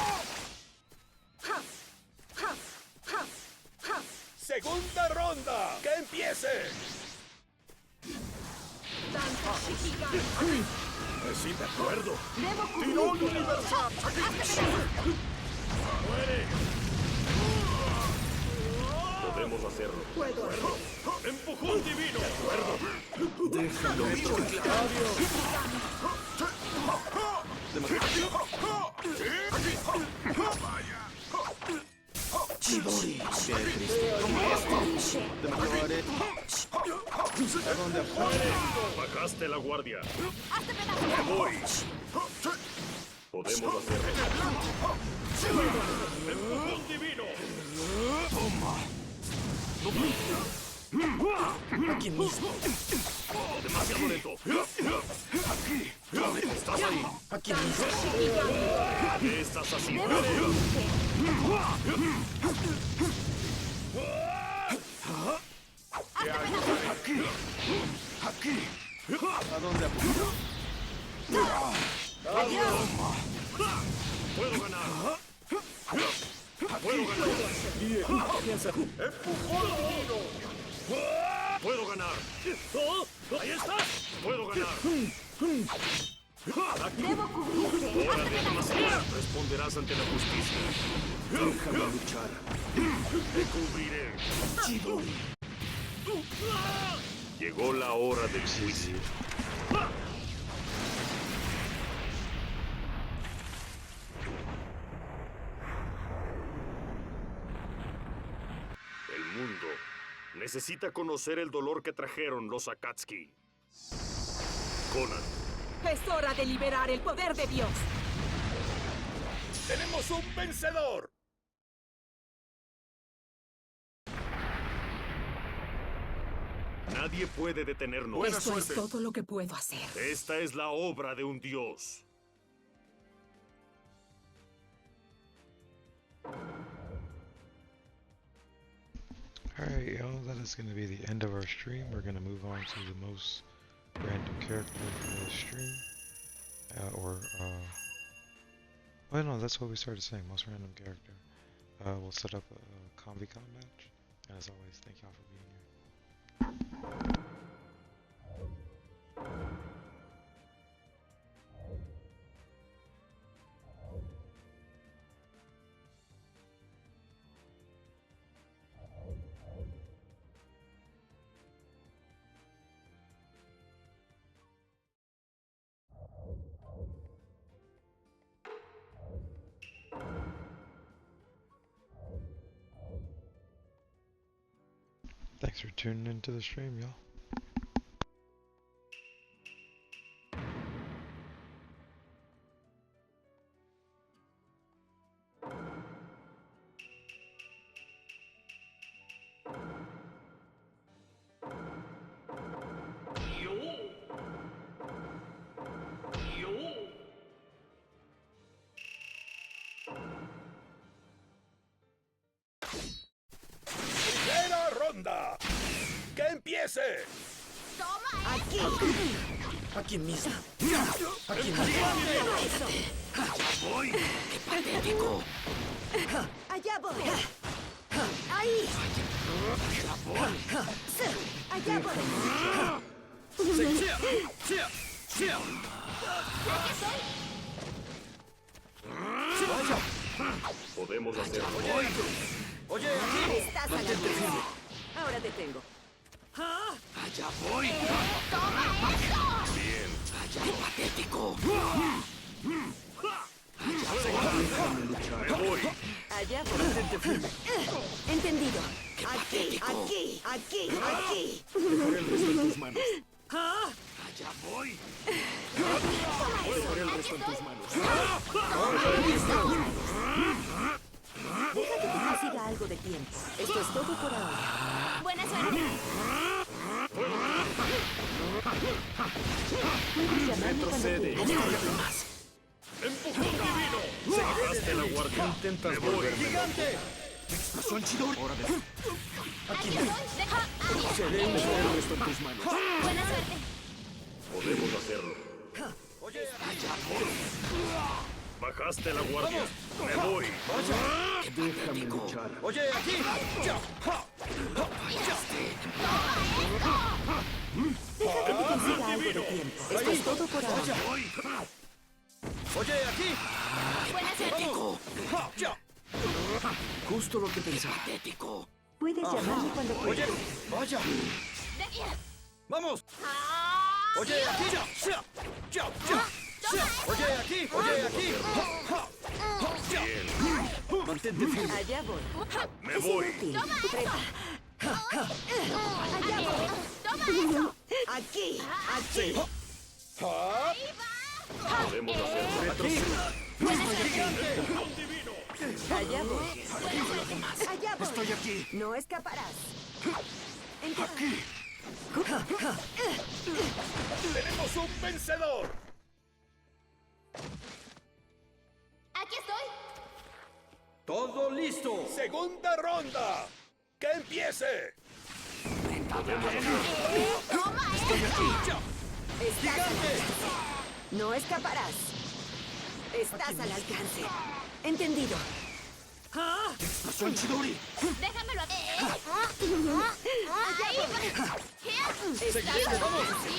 ¡Segunda ronda! ¡Que empiece! Danza Shikigan. Sí, de acuerdo. Debo cubrir. ¡Tirón universal! ¡Muere! Podemos hacerlo. Puedo hacerlo. ¡Empujón divino! De acuerdo. Déjalo. Chidori. Qué triste. Toma esto. Te lo haré. ¿A dónde afuera? Bajaste la guardia. Me voy. Podemos hacerlo. ¡Empujón divino! Aquí mismo. Demasiado lento. Estás ahí. Aquí mismo. ¿Qué estás haciendo? Aquí. ¿A dónde afuera? ¡Puedo ganar! ¡Puedo ganar! ¡Empujón divino! ¡Puedo ganar! ¡Ahí estás! ¡Puedo ganar! Debo cubrirte. ¡Hora de almacenar! Responderás ante la justicia. Déjalo luchar. ¡Te cubriré! Chidori. Llegó la hora del juicio. El mundo necesita conocer el dolor que trajeron los Akatsuki. Conan. Es hora de liberar el poder de Dios. ¡Tenemos un vencedor! Nadie puede detenernos. Buena Esto suerte. es todo lo que puedo hacer. Esta es la obra de un dios. Alright, y'all, that is going to be the end of our stream. We're going to move on to the most random character for the stream. Well, no, that's what we started saying, most random character. We'll set up a Convicon match. And as always, thank y'all for being here. Thanks for tuning into the stream, y'all. ¡Primera ronda! ¡Que empiece! Aquí. Aquí mismo. Aquí mismo. Eso. Voy. ¡Qué patético! Allá voy. Ahí. Allá voy. Podemos hacerlo. Oye, aquí. Estás a la Mantente vez. firme. Ahora detengo. Allá voy. Bien. Allá, patético. Me voy. Allá voy. Mantente firme. Entendido. ¡Qué Aquí, patético! aquí, aquí. Dejaré el resto en tus manos. Allá voy. Dejaré el resto en tus manos. Deja que te consiga algo de tiempo. Esto es todo por ahora. Buena suerte. Puedes llamarme cuando Retrocede. quieras. ¡Empujón divino! Bajaste la guardia. Intentas Me voy. volverme ¡Gigante! Explosión Chidori. Hora de... Aquí estoy. Seré un solo esto en tus manos. Buena suerte. Podemos hacerlo. Oye, Bajaste la guardia. Me voy. déjame luchar. Oye, aquí. Ya. Ja. Deja que te consiga algo de tiempo. Esto es todo por ahora. Oye, aquí. Buena suerte. Ja. Ya. Justo lo que pensaba. Puedes llamarme cuando Oye, quieras. vaya. Vamos. Oye, aquí. Ya. Ya. Ya. Ya. Ya. Oye, aquí. Oye, aquí. Ja. Ja. Ja. Ya. Mantente firme. Allá voy. Me voy. Útil. Presta. Allá voy. Toma eso. Aquí. Aquí. Podemos hacerlo. ¡Empujón divino! Allá voy. Allá voy. Estoy aquí. No escaparás. Aquí. ¡Tenemos un vencedor! Aquí estoy. Todo listo. ¡Segunda ronda! ¡Que empiece! Toma eso. Estás al alcance. No escaparás. Estás al alcance. Entendido. Explosión Chidori. Déjamelo aquí. Estás al alcance.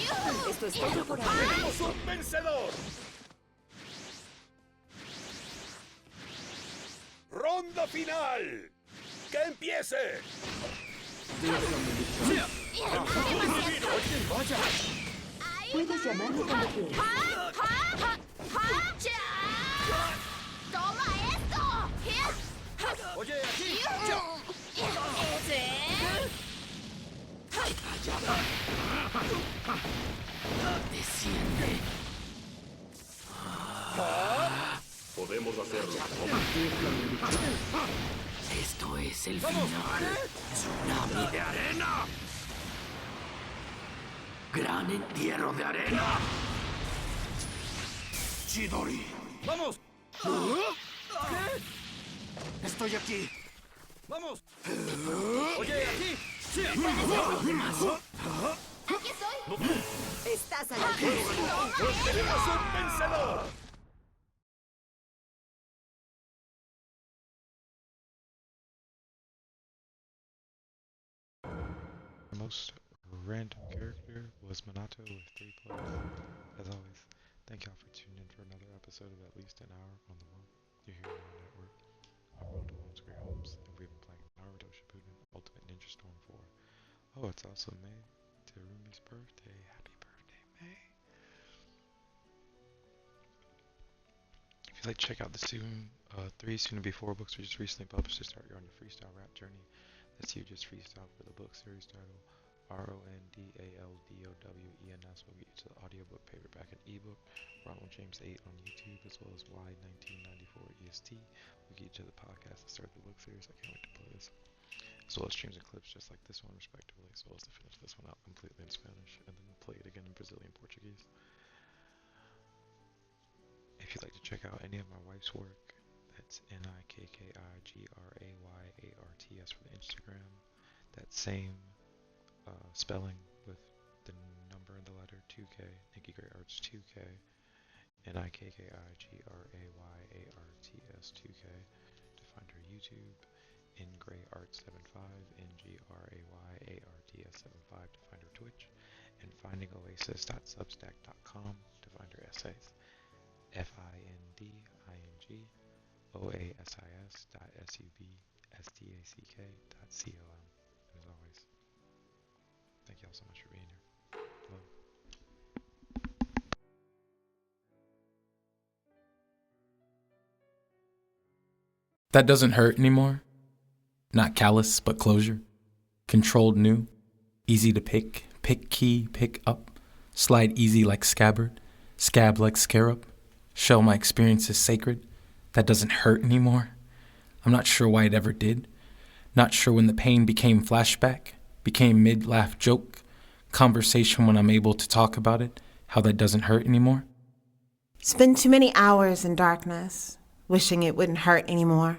Esto es todo por ahora. ¡Tenemos un vencedor! ¡Ronda final! ¡Que empiece! Vaya. Puedes llamarme cuando quieras. ¡Toma esto! Oye, aquí. Podemos hacerlo. Esto es el final. Tsunami de arena. Gran entierro de arena. Chidori. ¡Vamos! Estoy aquí. ¡Vamos! Oye, aquí. Aquí estoy. Estás al alcance. ¡Tenemos un vencedor! The most random character was Minato with 3 players. As always, thank y'all for tuning in for another episode of At Least an Hour on the Wall. You're here on our network. I'm Rondo Great Homes, and we've been playing Naruto Shippuden Ultimate Ninja Storm 4. Oh, it's also May. Terumi's birthday. Happy birthday, May. If you'd like to check out the soon 3 soon to be 4 books we just recently published to start your own freestyle rap journey, that's you just freestyle for the book series title RONDALDOWENS will get you to the audiobook, paperback, and ebook. Ronald James 8 on YouTube, as well as Y1994 EST will get you to the podcast to start the book series. I can't wait to play this. As well as streams and clips just like this one, respectively, as well as to finish this one out completely in Spanish and then play it again in Brazilian Portuguese. If you'd like to check out any of my wife's work, that's NIKKIGRAYARTS for the Instagram. That same spelling with the number and the letter 2K, Nikki Gray Arts 2K, NIKKIGRAYARTS 2K to find her YouTube, in Gray Arts 75, NGRAYARTS 75 to find her Twitch, and findingoasis.substack.com to find her essays. findingoasis.substack.com. And as always, thank y'all so much for being here. Love. That doesn't hurt anymore. Not callous, but closure. Controlled new. Easy to pick key, pick up. Slide easy like scabbard. Scab like scarab. Shell my experiences sacred. That doesn't hurt anymore. I'm not sure why it ever did. Not sure when the pain became flashback. Became mid-laugh joke. Conversation when I'm able to talk about it. how that doesn't hurt anymore? Spent too many hours in darkness, wishing it wouldn't hurt anymore.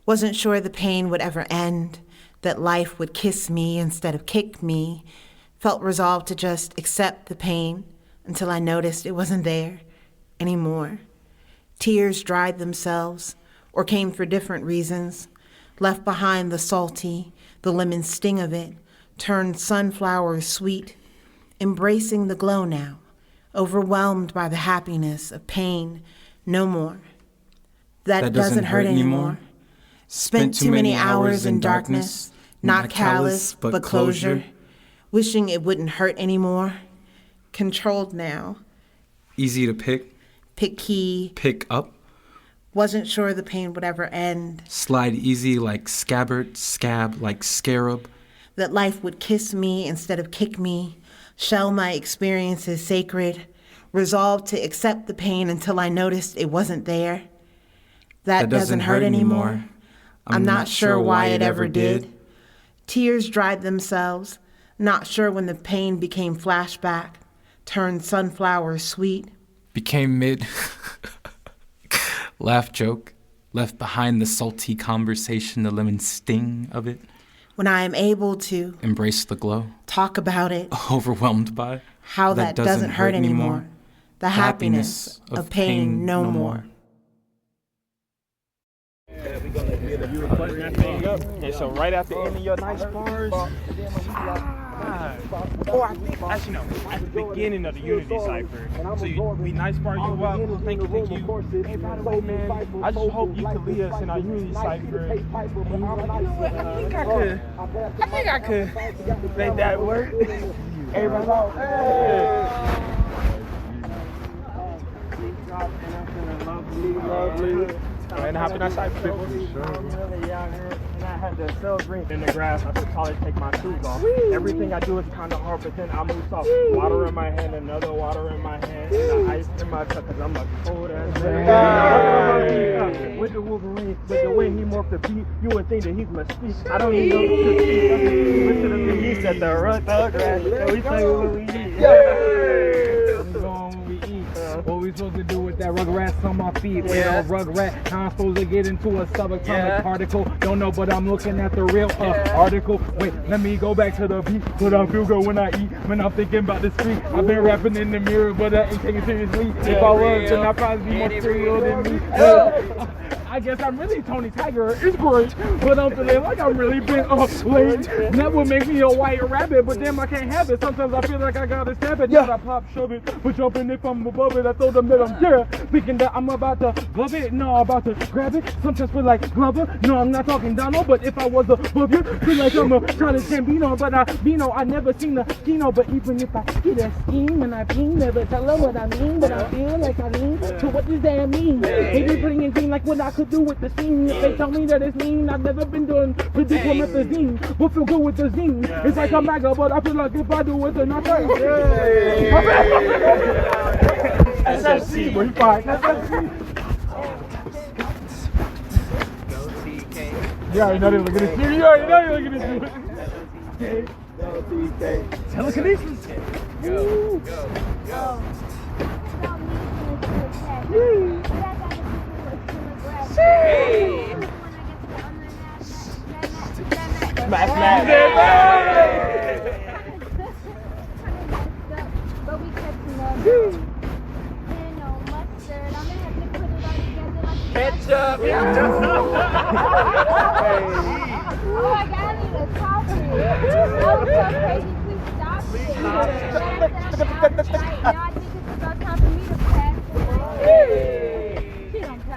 Wasn't sure the pain would ever end, that life would kiss me instead of kick me. Felt resolved to just accept the pain until I noticed it wasn't there anymore. Tears dried themselves or came for different reasons. Left behind the salty, the lemon sting of it, turned sunflowers sweet. Embracing the glow now, overwhelmed by the happiness of pain, no more. That doesn't hurt anymore. Spent too many hours in darkness, not callous, but closure. Wishing it wouldn't hurt anymore. Controlled now. Easy to pick. Pick key. Pick up. Wasn't sure the pain would ever end. Slide easy like scabbard, scab like scarab. That life would kiss me instead of kick me. Shell my experiences sacred. Resolved to accept the pain until I noticed it wasn't there. That doesn't hurt anymore. I'm not sure why it ever did. Tears dried themselves. Not sure when the pain became flashback. Turned sunflowers sweet. Became mid. Laugh joke. Left behind the salty conversation, the lemon sting of it. When I am able to embrace the glow. Talk about it. Overwhelmed by how that doesn't hurt anymore. The happiness of pain no more. We're gonna get you putting that thing up, and so right after ending your nice bars, or I think actually no, at the beginning of the Unity Cipher. So we nice bar you up, thank you. Hey, by the way, man, I just hope you could lead us in our Unity Cipher. And you like, you know what? I think I could make that work. Everybody go. Lovely. And hop in that cipher. Sure. And I had the cell drink in the grass. I could probably take my shoes off. Everything I do is kind of hard, but then I move soft. Water in my hand, another water in my hand, and the ice in my cup, because I'm a cold ass man. With the Wolverine, with the way he morphed the beat, you would think that he's Mystique. I don't even know who to see. Listen to the beast at the run thug grass. And we tell you what we eat. What we supposed to do with that Rugrats on my feet? Well, Rugrat, how I'm supposed to get into a subatomic particle? Don't know, but I'm looking at the real article. Wait, let me go back to the beat. But I feel good when I eat, when I'm thinking about the street. I've been rapping in the mirror, but I ain't taking it seriously. If I was, then I'd probably be more serial than me. I guess I'm really Tony Tiger, it's great, but I'm feeling like I'm really been late. That would make me a white rabbit, but damn, I can't have it. Sometimes I feel like I gotta stab it, I pop, shove it, but jumping if I'm above it, I throw them that I'm there, thinking that I'm about to glove it, no, I'm about to grab it. Sometimes feel like Glover, no, I'm not talking Donald, but if I was a booger, feel like I'm a Charlie Gambino, but I never seen the Dino, but even if I get a scheme and I ping, never tell her what I mean, but I feel like I mean, so what does that mean? Maybe bringing things like what I could do with the scene. If they tell me that it's mean, I've never been doing promethazine, but feel good with the zine. It's like a MAGA, but I feel like if I do it, then I think. SFC, but he fine. You already know they look at this shit. You already know they look at this shit. Telekinesis. Go. Ketchup. Oh my God, I need a coffee. Oh, so crazy. Please stop it. Now I think it's about time for me to pass it.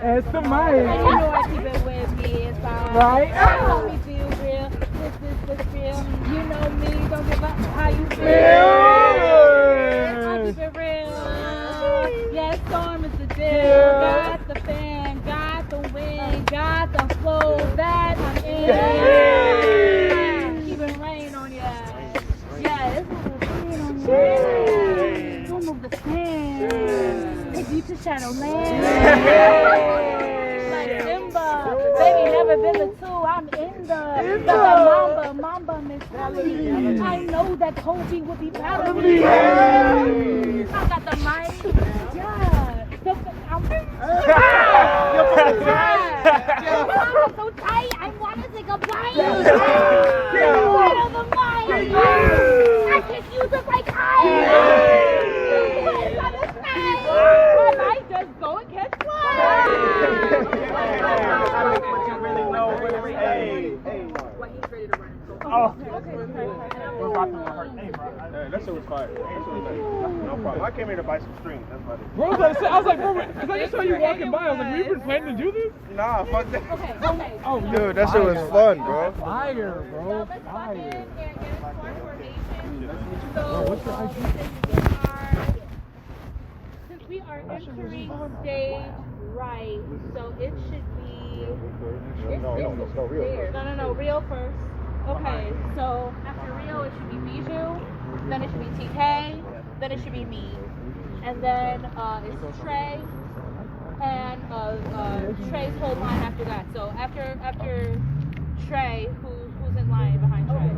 It's the mic. You know I keep it with me. It's fine. Right? Help me feel real. This is the real. You know me. Don't give up how you feel. I'll keep it real. Yes, storm is the deal. Got the fan, got the wind, got the flow that I'm in. Keeping rain on ya. Yeah, it's rain on ya. Don't move the fan. Take you to Shadowland. Like Simba. Baby, never been the two. I'm in the Mamba mentality. I know that Kobe would be proud of me. I got the a bite. Out of the mind. I can use it like ice. I might just go and catch flies. Oh, we're about to hurt. Hey, bro. That shit was fire. No problem. I came here to buy some strings. That's about it. Bro, I was like, bro, because I just saw you walking by. I was like, we've been planning to do this? Nah, fuck that. Okay. Oh, dude, that shit was fun, bro. Fire, bro. So let's come in and get a squad formation. Bro, what's your ID? Since we are entering stage right, so it should be. No, Rio first. Okay, so after Rio, it should be Bijou, then it should be TK, then it should be me, and then it's Trey, and Trey's whole line after that. So after Trey, who's in line behind Trey?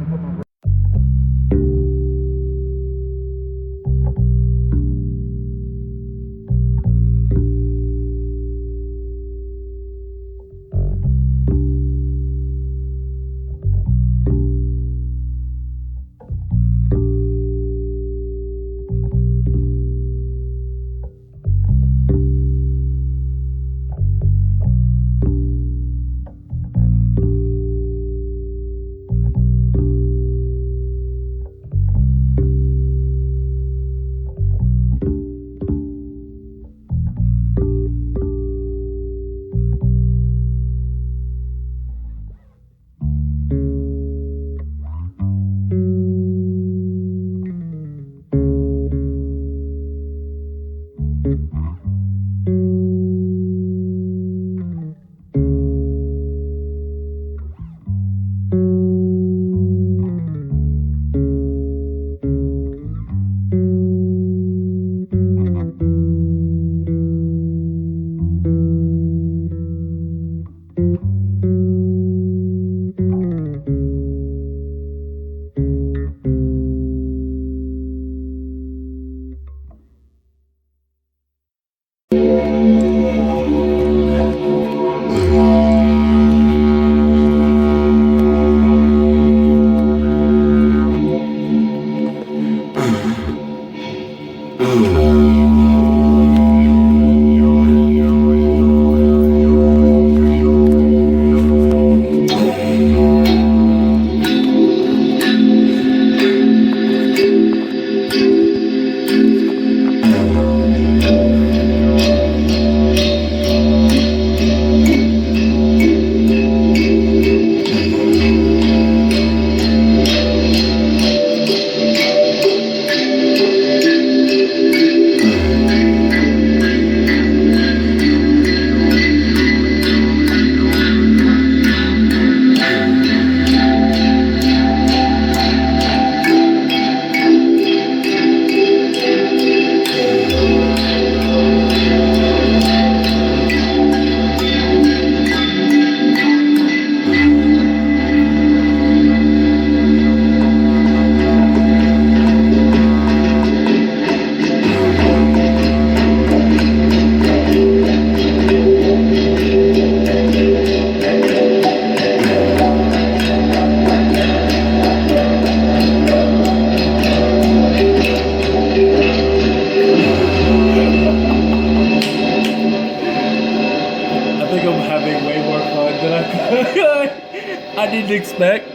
I didn't expect.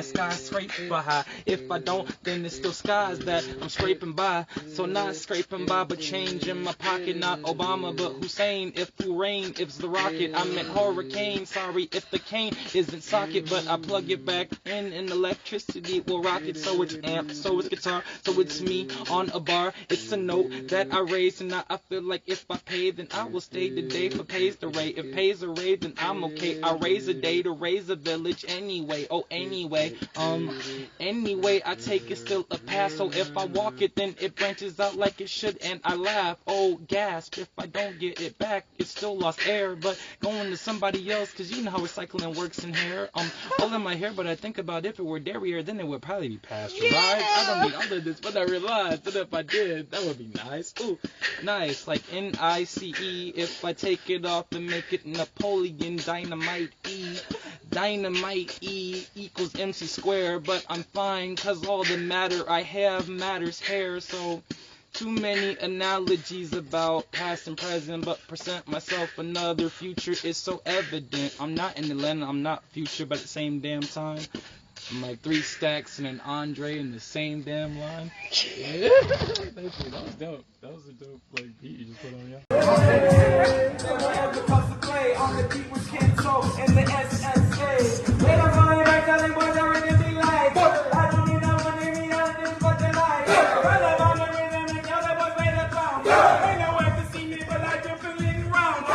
Skyscraper high. If I don't, then it's still skies that I'm scraping by. So not scraping by, but change in my pocket. Not Obama, but Hussein. If who rain, if it's the rocket, I meant hurricane. Sorry if the cane isn't socket, but I plug it back in and electricity will rock it. So it's amp, so it's guitar, so it's me on a bar. It's a note that I raise, and I feel like if I pay, then I will stay the day for pays the rate. If pays a rate, then I'm okay. I raise a day to raise a village anyway. Oh, anyway. Anyway, I take it still a pass, so if I walk it, then it branches out like it should, and I laugh, oh, gasp, if I don't get it back, it's still lost air, but going to somebody else, cause you know how recycling works in hair, all in my hair, but I think about if it were dairy hair, then it would probably be pasteurized. I don't need all of this, but I realized that if I did, that would be nice. Ooh, nice, like N-I-C-E, if I take it off and make it Napoleon Dynamite E. Dynamite E equals MC square, but I'm fine, cause all the matter I have matters hair, so too many analogies about past and present, but present myself another future is so evident. I'm not in Atlanta, I'm not future, but at the same damn time, I'm like 3 stacks and an Andre in the same damn line. Yeah. That was dope. That was a dope like beat you just put on, y'all. On the beat with Kenzo and the SSA. They don't know you like telling boys everything be like. I don't need no money, me out this what they like. Well, I'm on the rhythm and the other boys play the drum. Ain't nowhere to see me, but I can feel it round.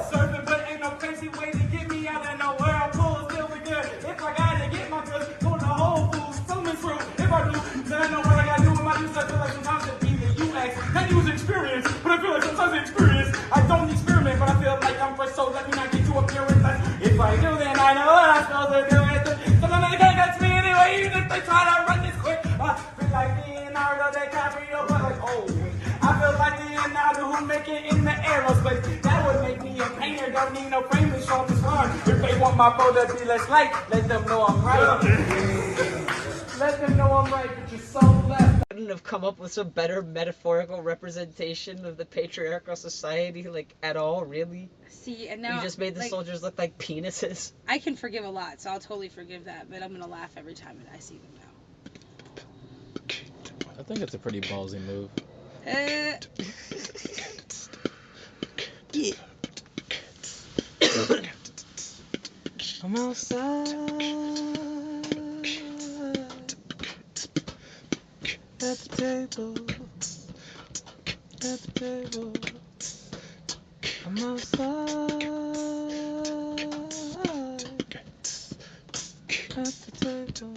Surfing, but ain't no crazy way to get me out of nowhere. I'll pull still be good. If I gotta get my goods, pull the whole foods, fill me through. If I do, then I know what I gotta do with my use. I feel like sometimes it be the UX. Can't use experience, but I feel like sometimes experience. I don't experiment, but I feel like I'm fresh, so let me not get you up here with that. If I do, then I know what I'm supposed to do. So none of the gang gets me anyway, even if they try to run this quick. I feel like Leonardo DiCaprio, but like, oh, I feel like Leonardo who make it in the aerospace. That would make me a painter, don't need no frame to show this one. If they want my photo to be less light, let them know I'm right. Let them know I'm right, but you're so left. Couldn't have come up with some better metaphorical representation of the patriarchal society, like, at all, really? See, and now you just made the soldiers look like penises. I can forgive a lot, so I'll totally forgive that, but I'm gonna laugh every time I see them now. I think it's a pretty ballsy move. I'm outside at the table, at the table. I'm outside at the table.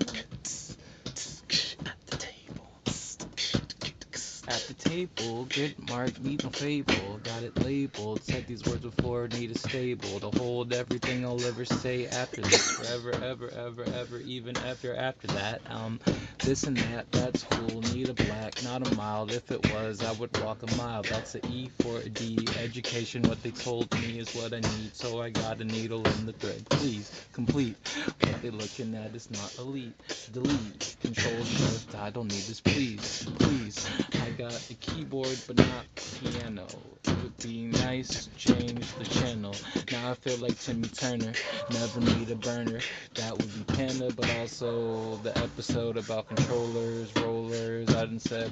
At the table, good mark, need no fable. Got it labeled, said these words before, need a stable to hold everything I'll ever say after this. Forever, ever, ever, ever, even after that. This and that, that's cool, need a black, not a mild. If it was, I would walk a mile. That's a E for a D. Education, what they told me is what I need. So I got a needle in the thread. Please, complete. What they looking at is not elite. Delete, control, shift, I don't need this, please, please. I got a keyboard, but not piano. It would be nice to change the channel. Now I feel like Timmy Turner, never need a burner. That would be Panda, but also the episode about controllers, rollers. I done said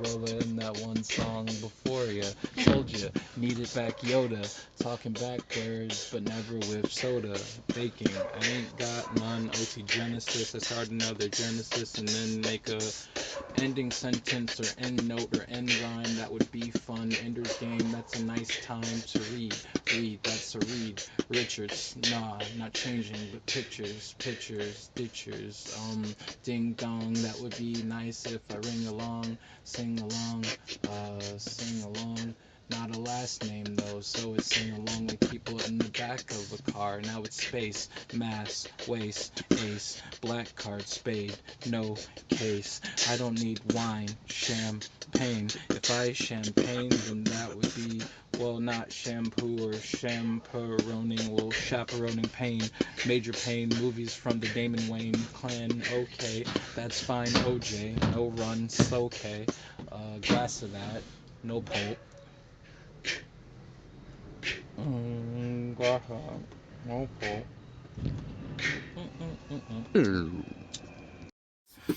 rolla in that one song before ya. Told ya, needed back Yoda. Talking backwards, but never with soda. Baking, I ain't got none. OT Genesis, I start another Genesis and then make a ending sentence or end note or end rhyme. That would be fun. Ender's Game, that's a nice time to read. Read, that's a read. Richards, nah, not changing, but pictures, ditchers, ding dong, that would be nice if I ring along, sing along, not a last name though, so it's sing along like people in the back of a car. Now it's space, mass, waste, ace, black card, spade, no case. I don't need wine, champagne. If I champagne, then that would be, well, not shampoo or chaperoning, well, chaperoning pain, major pain, movies from the Damon Wayne clan, okay, that's fine, OJ, no runs, okay, glass of that, no pulp. No pulp.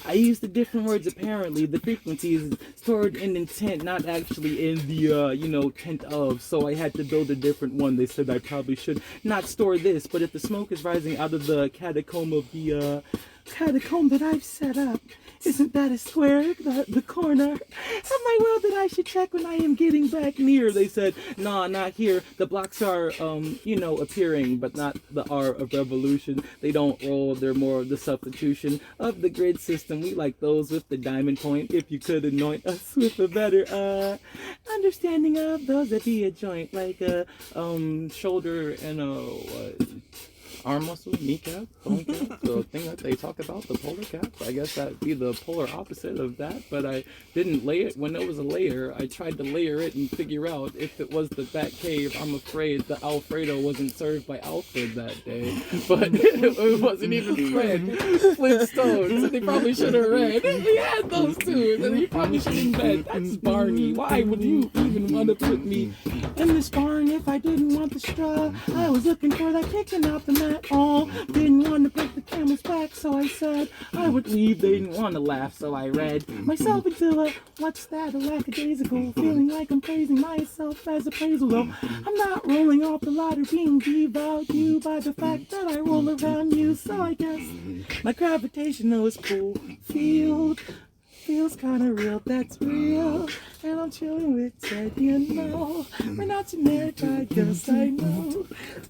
I used the different words apparently. The frequency is stored in intent, not actually in the, tent of. So I had to build a different one. They said I probably should not store this, but if the smoke is rising out of the catacomb of the catacomb that I've set up, Isn't that a square? The corner of my world that I should check when I am getting back near. They said, nah, not here. The blocks are, appearing, but not the R of revolution. They don't roll. They're more of the substitution of the grid system. We like those with the diamond point. If you could anoint us with a better understanding of those that be a joint, like a shoulder and a arm muscle, kneecap, bone cap, the thing that they talk about, the polar cap. I guess that'd be the polar opposite of that, but I didn't lay it when it was a layer. I tried to layer it and figure out if it was the Bat Cave. I'm afraid the Alfredo wasn't served by Alfred that day, but it wasn't even Fred. Flintstones, they probably should have read. He had those two, and he probably should have read. That's Barney. Why would you even want to put me in this barn if I didn't want the straw? I was looking for that kicking out the mat. All didn't want to break the camel's back, so I said I would leave. They didn't want to laugh, so I read myself into a what's that, a lackadaisical, feeling like I'm praising myself as appraisal. Though I'm not rolling off the ladder, being devalued by the fact that I roll around you. So I guess my gravitational is cool field feels kinda real, that's real. And I'm chilling with Ted, you know. We're not generic, I guess I know.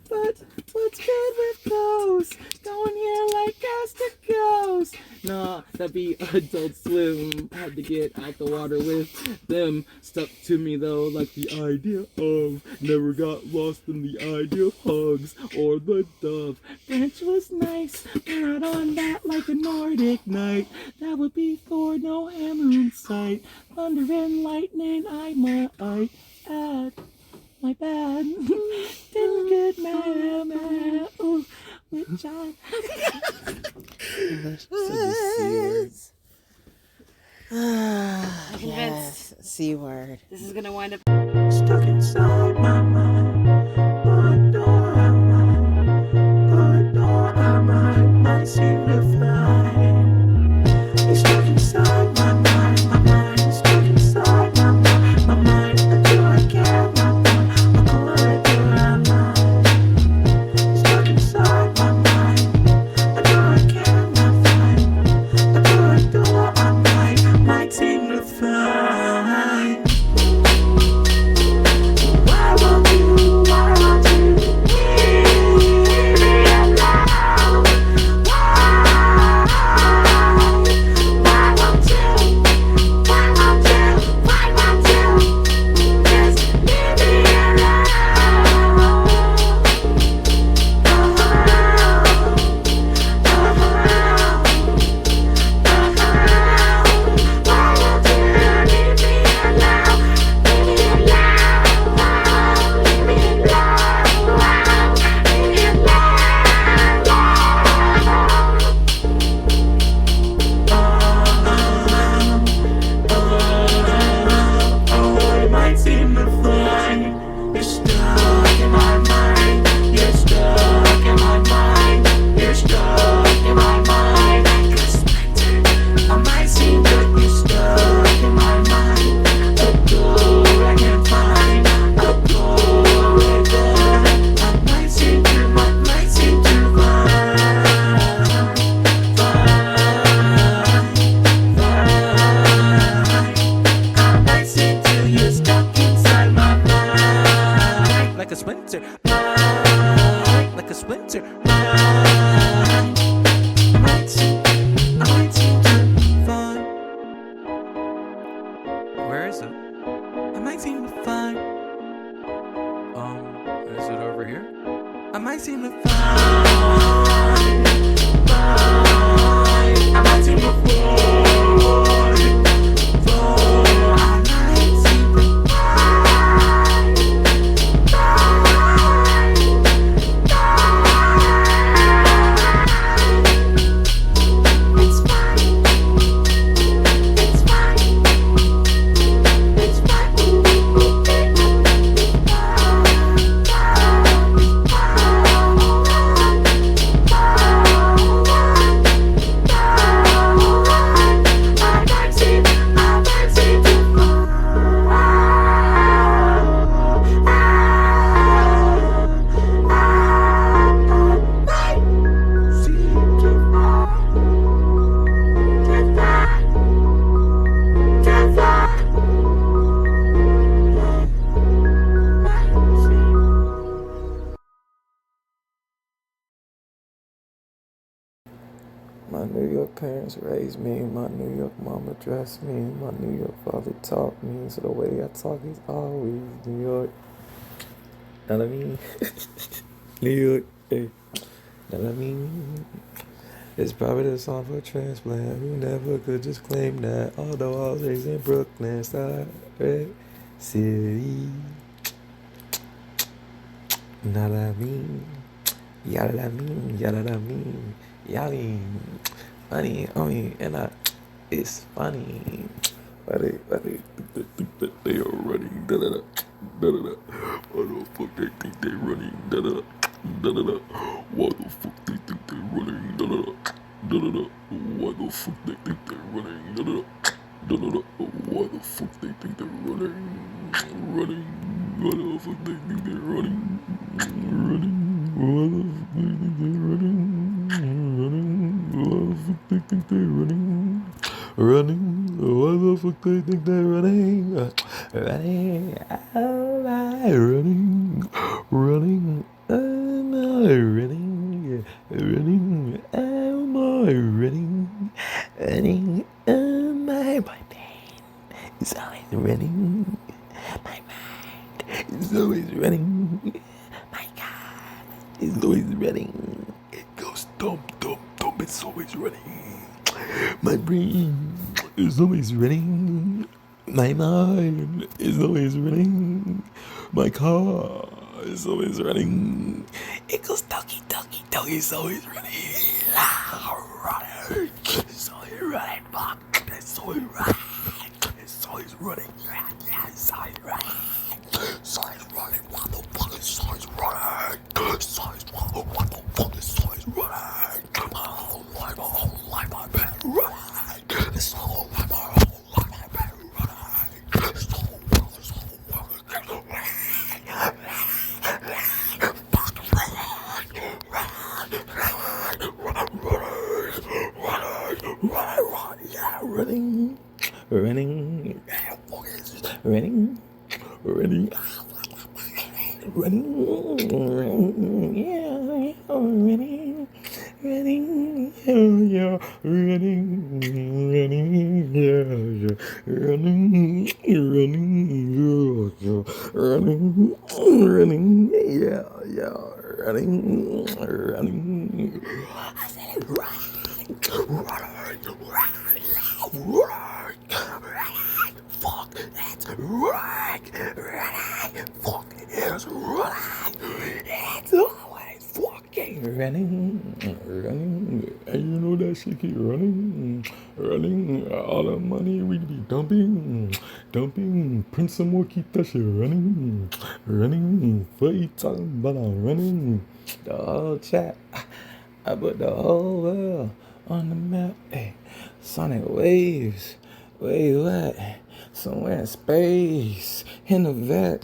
But what's good with those? Going here like gas to ghost. Nah, that'd be Adult Swim. Had to get out the water with them. Stuck to me though, like the idea of. Never got lost in the idea of hugs or the dove. Bench was nice, but not on that like a Nordic night. That would be Thor, no hammer in sight. Thunder and lightning, I might add. My bad. Didn't get mad. Ooh, which I. I'm convinced. C word. This is gonna wind up stuck inside my mind. Might seem to find. It's stuck inside my mind. My mind is stuck inside my mind. My mind, I do I care. My mind, I do I mind. It's stuck inside my mind. I do I care. My mind, I do I mind. Might seem to find. Why won't you? Why won't you? My New York parents raised me, my New York mama dressed me, my New York father taught me, so the way I talk is always New York. Know what I mean? New York, hey. Know what I mean? It's probably the song for a transplant who never could just claim that. Although I was raised in Brooklyn, Star Red City. Know what I mean? Yada I mean, yada I mean, yada funny, it's funny. Why they think that they are running? Da da da da da da. Why the fuck they think they running? Da da da da da. Why the fuck they think they running? Da da da da da. Why the fuck they think they running? Da da da da da. Why the fuck they think they're running? Running. Why the fuck they think they're running? Running. Why the fuck they think they're running? Running. Why the fuck they think they're running? Running. Why the fuck they think they're running? Running. Oh my, running. Running. Oh my, running. Running. Oh my, running. Running. Oh my brain is always running. My mind is always running. My God is always running. It goes dump, dump, dump. It's always running. My brain is always running. My mind is always running. My car is always running. It goes doggy, doggy, doggy. It's always running. Running. It's always running. Fuck. It's always running. It's always running. Yeah, it's always running. It's always running. What the fuck? It's always running. It's always running. What the fuck? It's always running. My whole life, I've been running. It's all my whole life, I've been running. It's all running, running, running, running, running, yeah, running, running, yeah, running, running, yeah, running, running, yeah, running, running, yeah, running, running. I said it right, running. Fuck, that's right. Fuck, it's right. It's always fucking running. And you know that shit keep running. All the money we be dumping. Print some more, keep that shit running. What you talking about? I'm running. The whole chat. I put the whole world on the map. Hey, sonic waves. Wait, what? Somewhere in space, in the vet.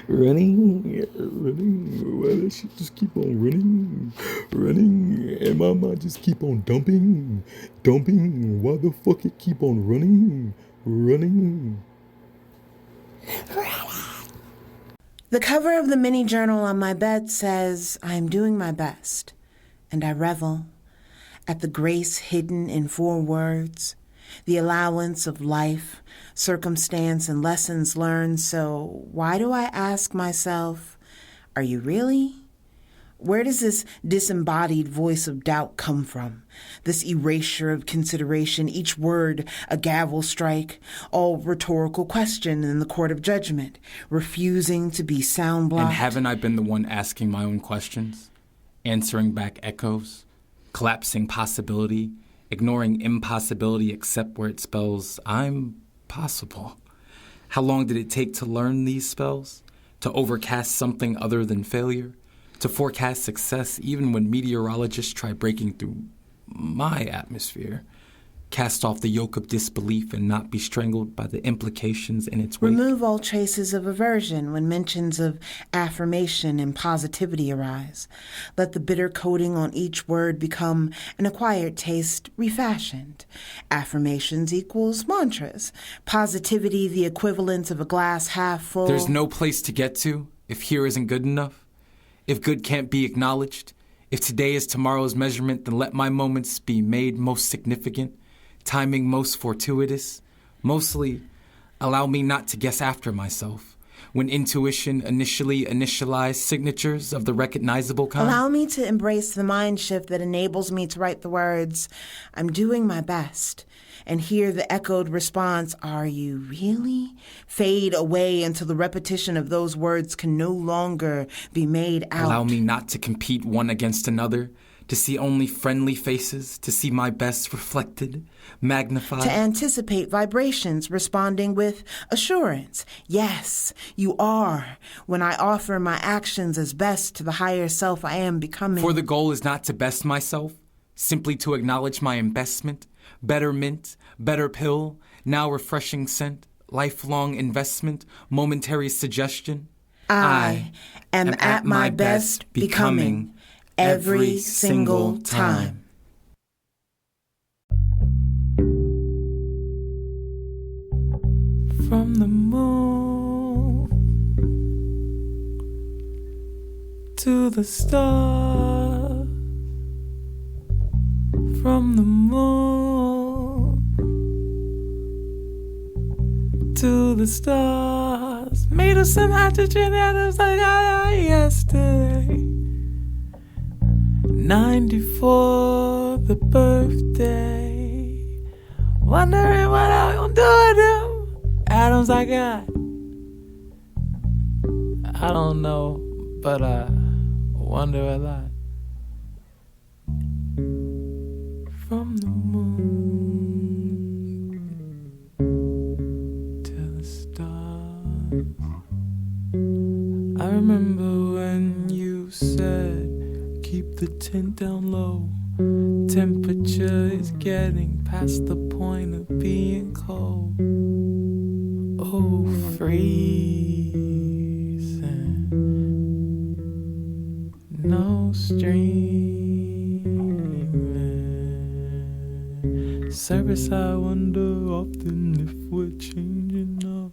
Running. Why that shit just keep on running? And my mind just keep on dumping. Why the fuck it keep on running? The cover of the mini journal on my bed says, I am doing my best, and I revel at the grace hidden in 4 words, the allowance of life, circumstance, and lessons learned. So why do I ask myself, are you really? Where does this disembodied voice of doubt come from? This erasure of consideration, each word a gavel strike, all rhetorical question in the court of judgment, refusing to be sound blocked. And haven't I been the one asking my own questions, answering back echoes, collapsing possibility, ignoring impossibility except where it spells I'm possible? How long did it take to learn these spells? To overcast something other than failure? To forecast success even when meteorologists try breaking through my atmosphere? Cast off the yoke of disbelief and not be strangled by the implications in its wake? Remove all traces of aversion when mentions of affirmation and positivity arise. Let the bitter coating on each word become an acquired taste refashioned. Affirmations equals mantras. Positivity the equivalent of a glass half full. There's no place to get to if here isn't good enough. If good can't be acknowledged, If today is tomorrow's measurement, then let my moments be made most significant, timing most fortuitous. Mostly, allow me not to guess after myself. When intuition initially initialized signatures of the recognizable kind. Allow me to embrace the mind shift that enables me to write the words, I'm doing my best, and hear the echoed response, are you really? Fade away until the repetition of those words can no longer be made out. Allow me not to compete one against another, to see only friendly faces, to see my best reflected, magnified. To anticipate vibrations responding with assurance. Yes, you are, when I offer my actions as best to the higher self I am becoming. For the goal is not to best myself, simply to acknowledge my investment, better mint, better pill, now refreshing scent, lifelong investment, momentary suggestion. I am at my best becoming every single time. From the moon to the stars, from the moon to the stars, made of some hydrogen atoms like I yesterday. 94, the birthday. Wondering what I'm gonna do with them atoms I got. I don't know, but I wonder a lot. From the moon to the stars. I remember when you said, keep the tint down low. Temperature is getting past the point of being cold. Oh, freezing. No streaming. Service, I wonder often if we're changing up.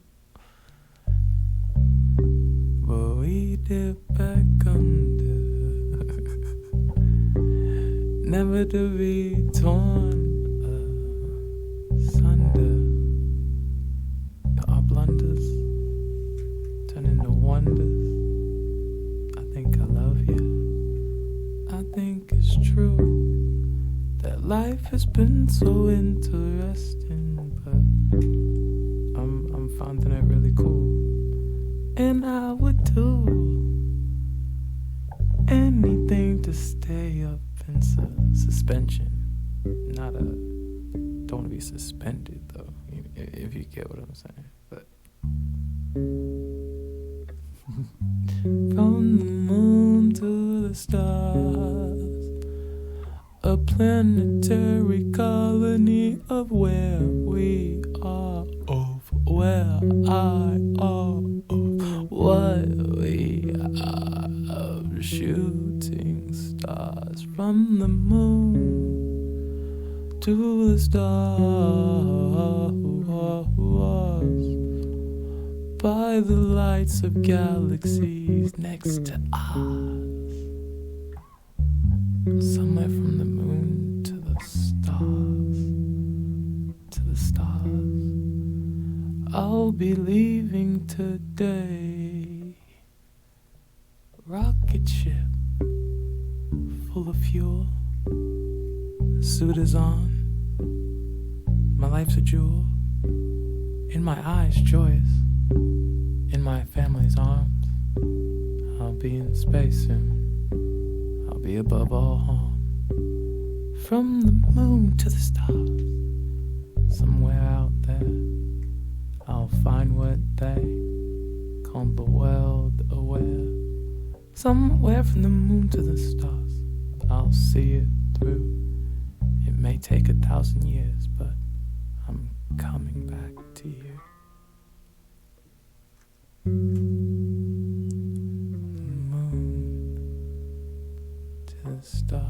But we dip back under. Never to be torn asunder. Our blunders turn into wonders. I think I love you. I think it's true that life has been so interesting, but I'm finding it really cool. And I would do anything to stay up in suspension. Not a, don't want to be suspended though, if you get what I'm saying. But from the moon to the stars, a planetary colony of where we are, of where I are, of what we are, of shooting stars. From the moon to the stars, by the lights of galaxies next to us. Somewhere from the moon to the stars, to the stars. I'll be leaving today. Rocket ship full of fuel. The suit is on. My life's a jewel. In my eyes, joyous. In my family's arms. I'll be in space soon. I'll be above all harm. From the moon to the stars. Somewhere out there, I'll find what they call the world aware. Somewhere from the moon to the stars, I'll see it through. It may take 1,000 years, but I'm coming back to you. Moon to the stars.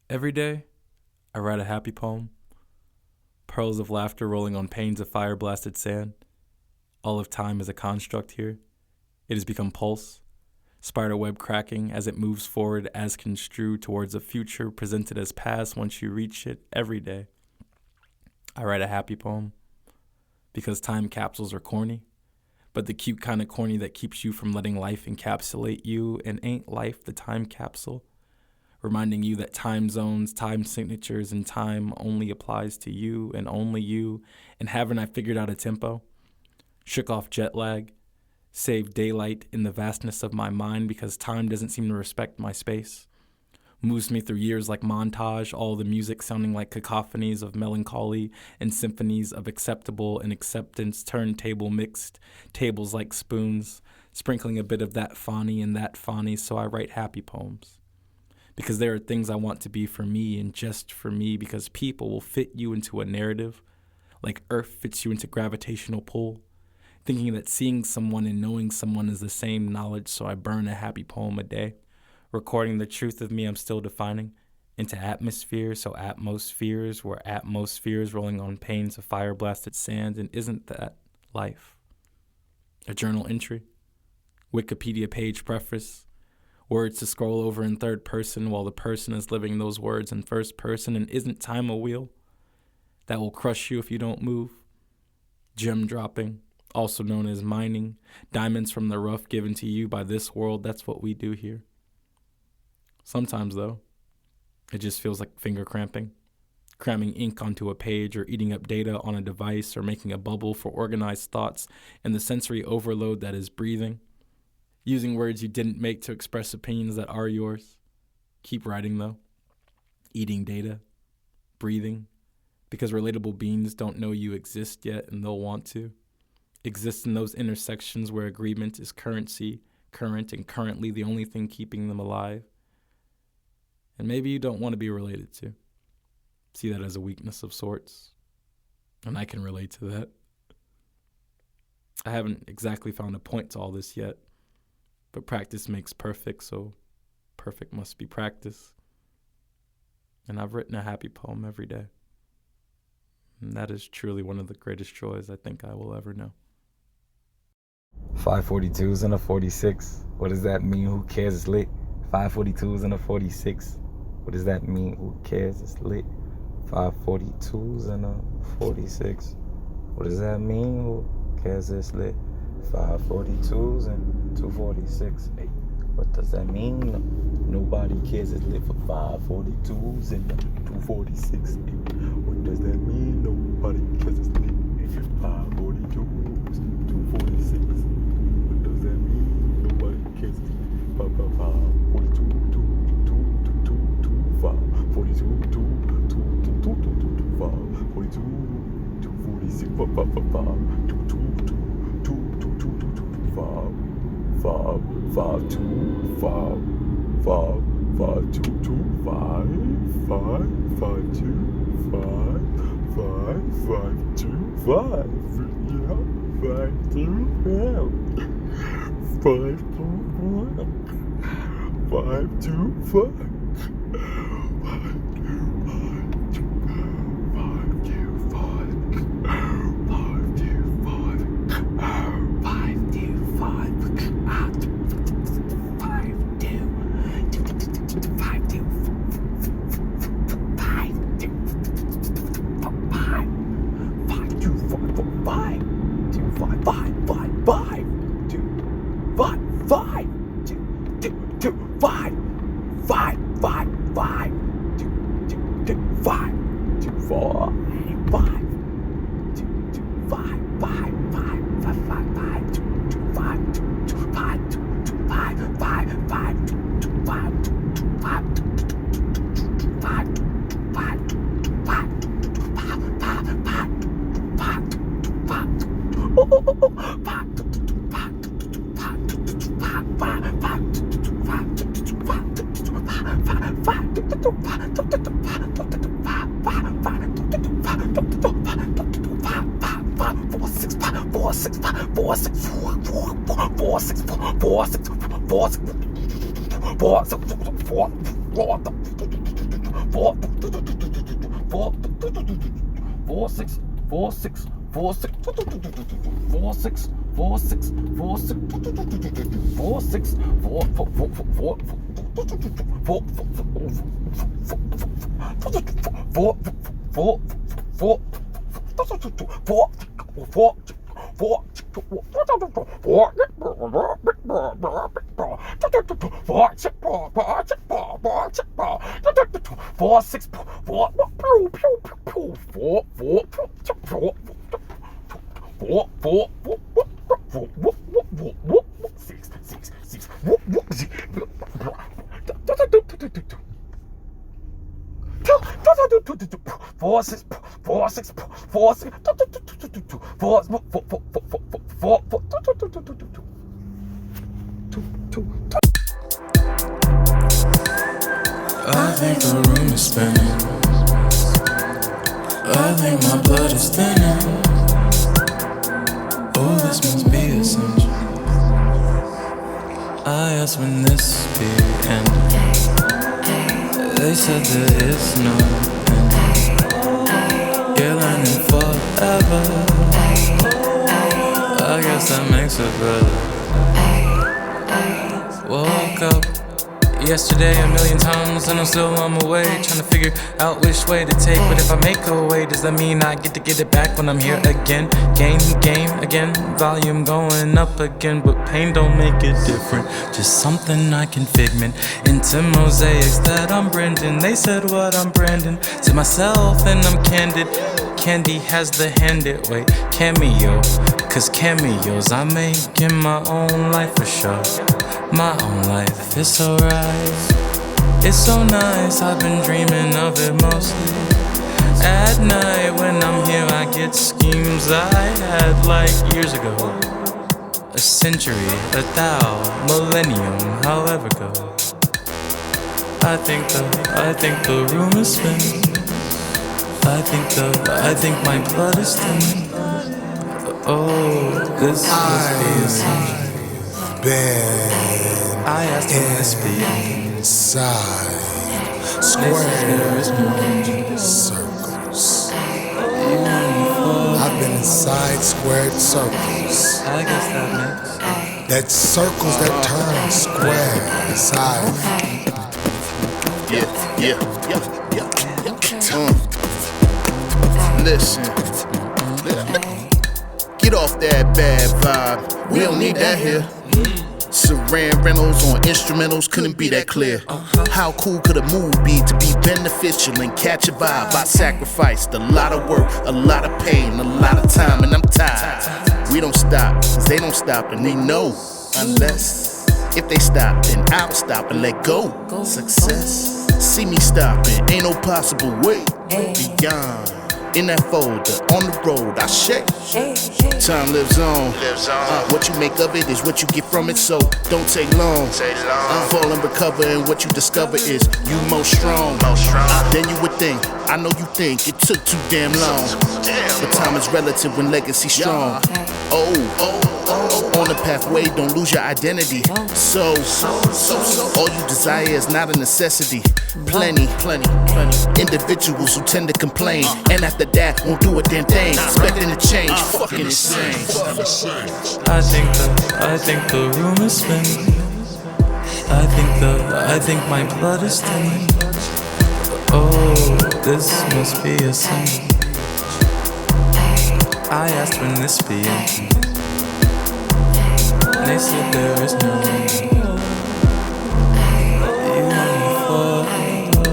Every day, I write a happy poem. pearls of laughter rolling on panes of fire-blasted sand. All of time is a construct here. It has become pulse, spider web cracking as it moves forward as construed towards a future presented as past once you reach it every day. I write a happy poem because time capsules are corny, but the cute kind of corny that keeps you from letting life encapsulate you, and ain't life the time capsule? Reminding you that time zones, time signatures, and time only applies to you and only you, and haven't I figured out a tempo? Shook off jet lag, saved daylight in the vastness of my mind because time doesn't seem to respect my space. Moves me through years like montage, all the music sounding like cacophonies of melancholy and symphonies of acceptable and acceptance, turntable mixed, tables like spoons, sprinkling a bit of that fawny and that fawny, so I write happy poems. Because there are things I want to be for me and just for me, because people will fit you into a narrative, like Earth fits you into gravitational pull, thinking that seeing someone and knowing someone is the same knowledge, so I burn a happy poem a day, recording the truth of me I'm still defining into atmosphere, so atmospheres were atmospheres rolling on panes of fire-blasted sand, and isn't that life? A journal entry, Wikipedia page preface, words to scroll over in third person while the person is living those words in first person, and isn't time a wheel that will crush you if you don't move? Gem dropping, also known as mining, diamonds from the rough given to you by this world, that's what we do here. Sometimes, though, it just feels like finger cramping, cramming ink onto a page or eating up data on a device or making a bubble for organized thoughts and the sensory overload that is breathing. Using words you didn't make to express opinions that are yours. Keep writing, though. Eating data. Breathing. Because relatable beings don't know you exist yet, and they'll want to. Exist in those intersections where agreement is currency, current, and currently the only thing keeping them alive. And maybe you don't want to be related to. See that as a weakness of sorts. And I can relate to that. I haven't exactly found a point to all this yet. But practice makes perfect, so perfect must be practice. And I've written a happy poem every day. And that is truly one of the greatest joys I think I will ever know. 542s and a 46. What does that mean? Who cares? It's lit. 542s and a 46. What does that mean? Who cares? It's lit. 542s and a 46. What does that mean? Who cares? It's lit. 542s and 246. Hey, what does that mean? Nobody cares. It's lit for 542s and 246. Hey, what does that mean? Nobody cares. It's lit. Hey, 542s, 246. What does that mean? Nobody cares. 542, 42, 42, 246, 4 I think the room is spinning. I think my blood is thinning. Oh, this must be essential. I asked when this be ending. They said there is no ending. You're learning forever. I guess that makes it better. Woke up yesterday a million times and I'm still on my way, trying to figure out which way to take. But if I make a way, does that mean I get to get it back when I'm here again? Game again, volume going up again. But pain don't make it different, just something I can figment into mosaics that I'm Brendan. They said what I'm Brandon to myself and I'm candid. Candy has the handed way cameo, cause cameos I make in my own life for sure. My own life, it's alright. It's so nice, I've been dreaming of it mostly. At night when I'm here I get schemes I had like years ago. A century, a thou, millennium, however go. I think the room is spinning. I think my blood is thinning. Oh, this must be a sign. I asked him this be inside squares, circles. I've been inside squared circles. I guess that makes that circles that turn square inside. Yeah. Listen. Get off that bad vibe. We don't need that here. Saran Reynolds on instrumentals couldn't be that clear. How cool could a move be to be beneficial and catch a vibe? I sacrificed a lot of work, a lot of pain, a lot of time, and I'm tired. We don't stop, cause they don't stop, and they know. Unless, if they stop, then I'll stop and let go. Success, see me stopping, ain't no possible way beyond. In that folder, on the road, I shake. Time lives on. What you make of it is what you get from it, so don't take long. Fall and recover, and what you discover is you most strong. Then you would think, I know you think it took too damn long. But time is relative when legacy strong. On the pathway, don't lose your identity. So, all you desire is not a necessity. Plenty individuals who tend to complain, and after that won't do a damn thing, expecting to change. Fucking insane. I think the room is spinning. I think my blood is thinning. Oh, this must be a sign. I asked when this be ending. They said there is no ending. You know me forever.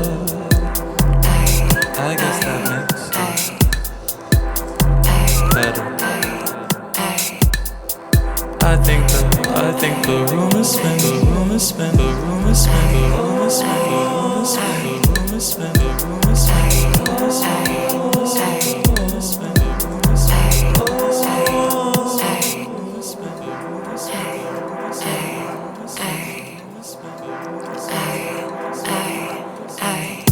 I guess that makes better. I think the room is spinning. The room is spinning. The room is spinning. The room is spinning. The room is spinning. The room is spinning. The room is spinning. The room is spinning. The room is spinning. The room is spinning.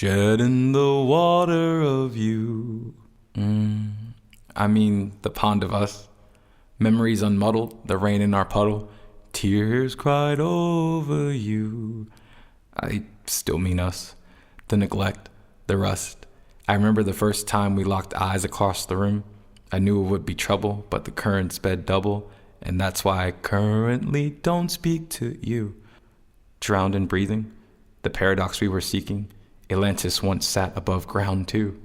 Shedding the water of you. I mean, the pond of us. Memories unmuddled, the rain in our puddle. Tears cried over you. I still mean us. The neglect, the rust. I remember the first time we locked eyes across the room. I knew it would be trouble, but the current sped double, and that's why I currently don't speak to you. Drowned in breathing, the paradox we were seeking, Atlantis once sat above ground too.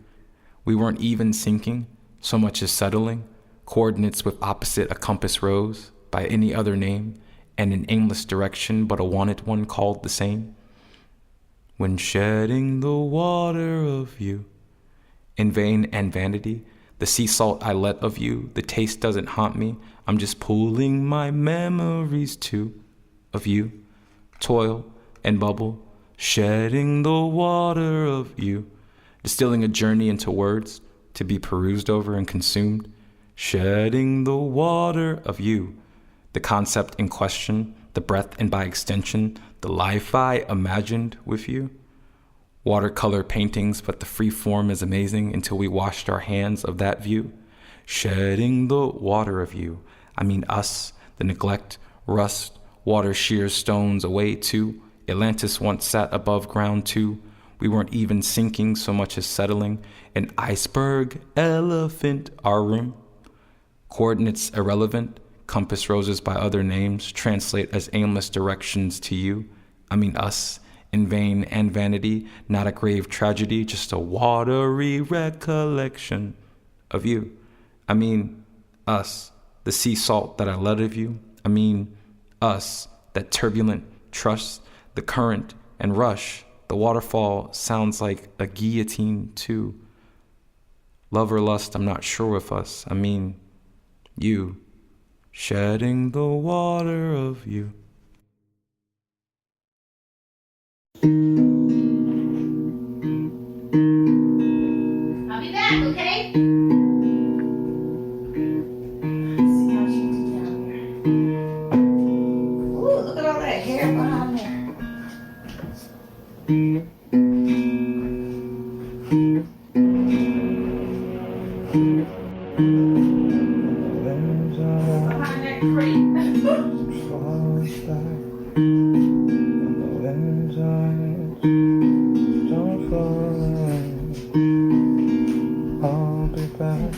We weren't even sinking, so much as settling, coordinates with opposite a compass rose, by any other name, and an aimless direction but a wanted one called the same. When shedding the water of you, in vain and vanity, the sea salt I let of you, the taste doesn't haunt me, I'm just pulling my memories too, of you, toil and bubble, shedding the water of you, distilling a journey into words, to be perused over and consumed, shedding the water of you, the concept in question, the breath and by extension, the life I imagined with you. Watercolor paintings, but the free form is amazing until we washed our hands of that view. Shedding the water of you, I mean us, the neglect, rust, water shears stones away too. Atlantis once sat above ground too. We weren't even sinking so much as settling. An iceberg, elephant, our room. Coordinates irrelevant, compass roses by other names, translate as aimless directions to you. I mean us, in vain and vanity, not a grave tragedy, just a watery recollection of you. I mean us, the sea salt that I let of you. I mean us, that turbulent trust, the current and rush. The waterfall sounds like a guillotine too. Love or lust, I'm not sure with us. I mean you, shedding the water of you. I'll be back, okay? Ooh, look at all that hair behind there. Behind that crate.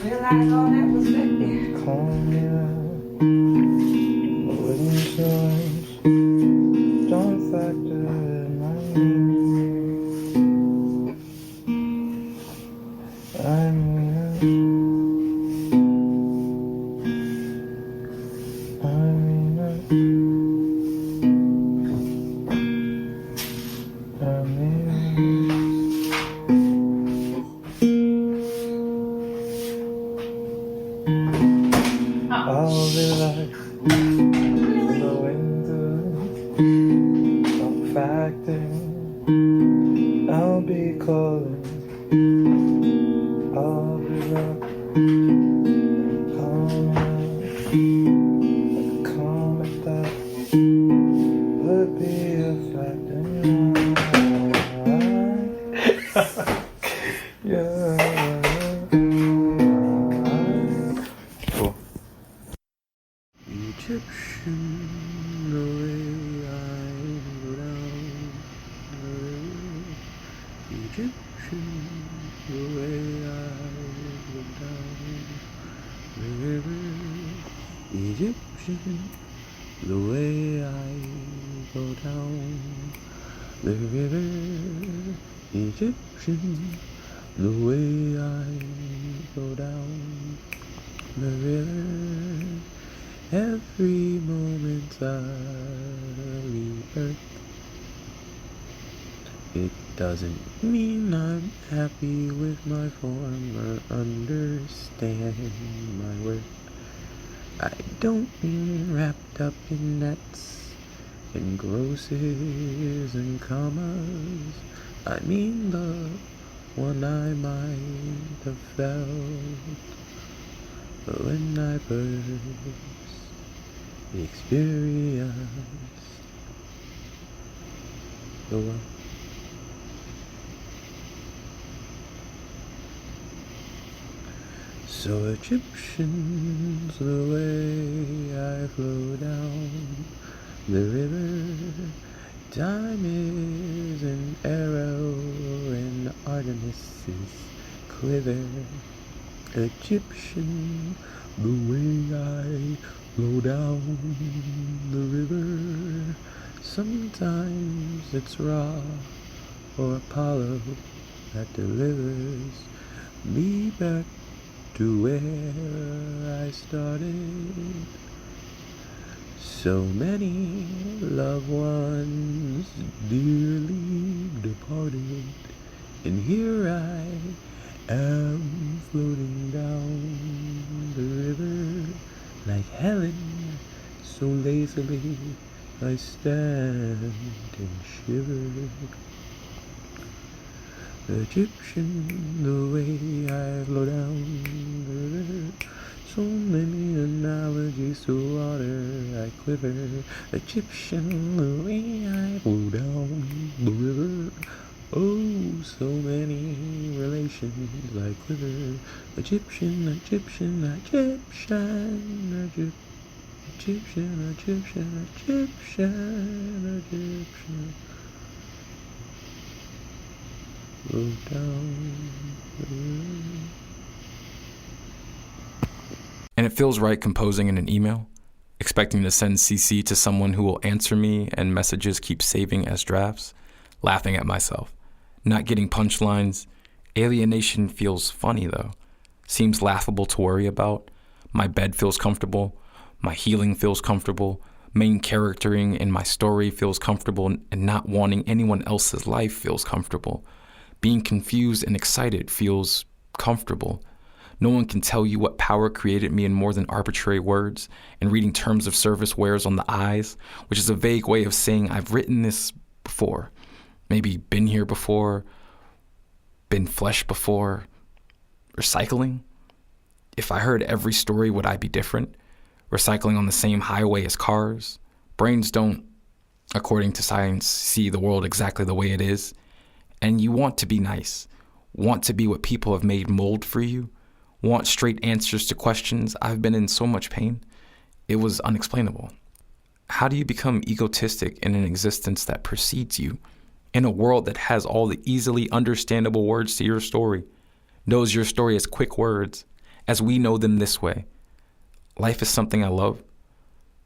Realize all that was back there. Don't factor in my I'll relax, going through, don't factor, I'll be calling, I'll be rock, calm at that, would be a factor now. Yeah. Egyptian, the way I go down the river. Egyptian, the way I go down the river. Egyptian, the way I go down the river. Egyptian, the way I go down the river. Every moment I rebirth. It doesn't mean I'm happy with my form or understand my worth. I don't mean wrapped up in nets and grosses and commas. I mean the one I might have felt when I burst experienced the world. So Egyptians, the way I flow down the river, time is an arrow and Artemis's quiver. Egyptian, the way I flow down the river. Sometimes it's raw for Apollo that delivers me back to where I started. So many loved ones dearly departed, and here I am floating down the river like Helen, so lazily I stand and shiver. Egyptian, the way I flow down the river, so many analogies to water I quiver. Egyptian, the way I flow down the river, oh, so many relations I quiver. Egyptian, Egyptian, Egyptian, Egyptian, Egyptian, Egyptian, Egyptian. Flow down the river. And it feels right composing in an email, expecting to send CC to someone who will answer me and messages keep saving as drafts, laughing at myself, not getting punchlines. Alienation feels funny though, seems laughable to worry about. My bed feels comfortable, my healing feels comfortable, main charactering in my story feels comfortable, and not wanting anyone else's life feels comfortable. Being confused and excited feels comfortable. No one can tell you what power created me in more than arbitrary words, and reading terms of service wears on the eyes, which is a vague way of saying I've written this before, maybe been here before, been flesh before. Recycling? If I heard every story, would I be different? Recycling on the same highway as cars? Brains don't, according to science, see the world exactly the way it is. And you want to be nice, want to be what people have made mold for you, want straight answers to questions. I've been in so much pain. It was unexplainable. How do you become egotistic in an existence that precedes you, in a world that has all the easily understandable words to your story, knows your story as quick words, as we know them this way? Life is something I love.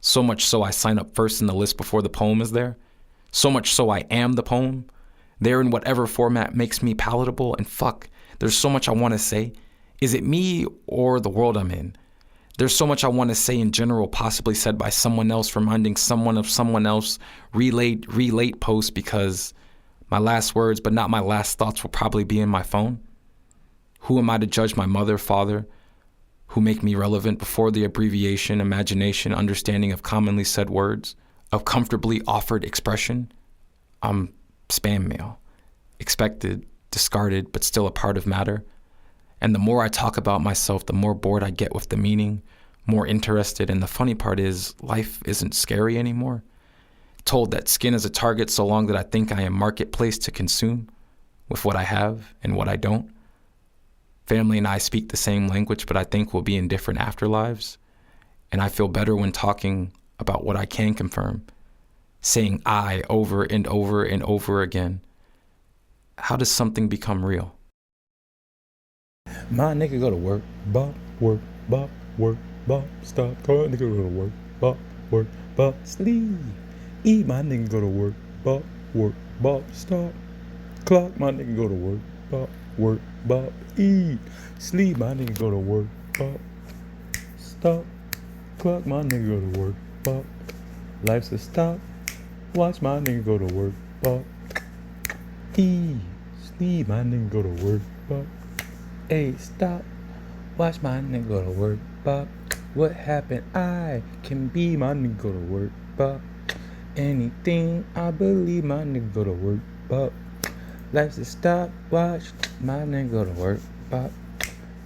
So much so I sign up first in the list before the poem is there. So much so I am the poem. There in whatever format makes me palatable, and fuck, there's so much I want to say. Is it me or the world I'm in? There's so much I want to say in general, possibly said by someone else, reminding someone of someone else, relate post, because my last words, but not my last thoughts, will probably be in my phone. Who am I to judge my mother, father, who make me relevant before the abbreviation, imagination, understanding of commonly said words, of comfortably offered expression? I'm spam mail, expected, discarded, but still a part of matter. And the more I talk about myself, the more bored I get with the meaning, more interested. And the funny part is, life isn't scary anymore. Told that skin is a target so long that I think I am marketplace to consume with what I have and what I don't. Family and I speak the same language, but I think we'll be in different afterlives. And I feel better when talking about what I can confirm, saying I over and over and over again. How does something become real? My nigga go to work, bop, work, stop. Call nigga go to work, bop, sleep. Eat, my nigga go to work, stop. Clock, my nigga go to work, eat. Sleep, my nigga go to work, stop. Clock, my nigga go to work, life's a stop. Watch my nigga go to work, eat. Sleep, my nigga go to work, hey, stop. Watch my nigga go to work, bop. What happened? I can be my nigga go to work, bop. Anything, I believe my nigga go to work, bop. Life's a stop. Watch my nigga go to work, bop.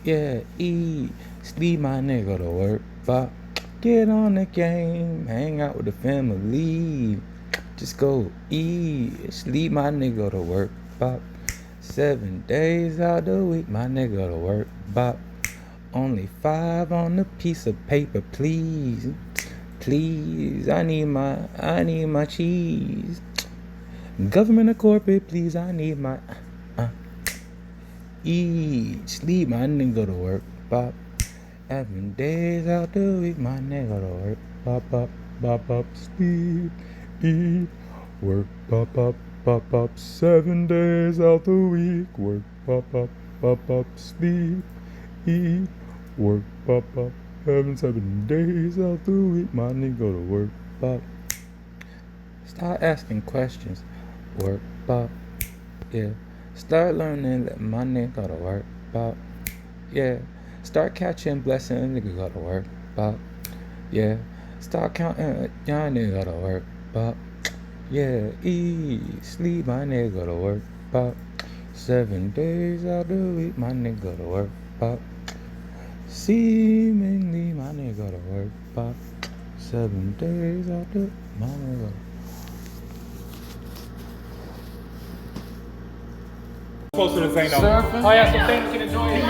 Yeah, eat. Sleep, my nigga go to work, bop. Get on the game, hang out with the family. Just go eat. Sleep, my nigga go to work, bop. 7 days out the week, my nigga go to work, bop. Only 5 on a piece of paper, please. Please, I need my cheese. Government or corporate, please, I need my eat. Sleep, my nigga go to work, bop. 7 days out the week, my nigga go to work, bop, sleep, eat, work, bop, pop, pop, 7 days out the week. Work, pop, pop, sleep, eat. Work, pop, having 7 days out the week. My nigga go to work, pop. Start asking questions. Work, pop, yeah. Start learning that my nigga go to work, pop, yeah. Start catching blessings, nigga go to work, pop, yeah. Start counting, y'all nigga go to work, pop, yeah. Eat, sleep, my nigga go to work, pop. 7 days out the week, my nigga go to work, pop. Seemingly, my nigga go to work, pop. 7 days out the, my nigga go. Closer to Zano. Surfing. Oh yeah, so Zano can enjoy it.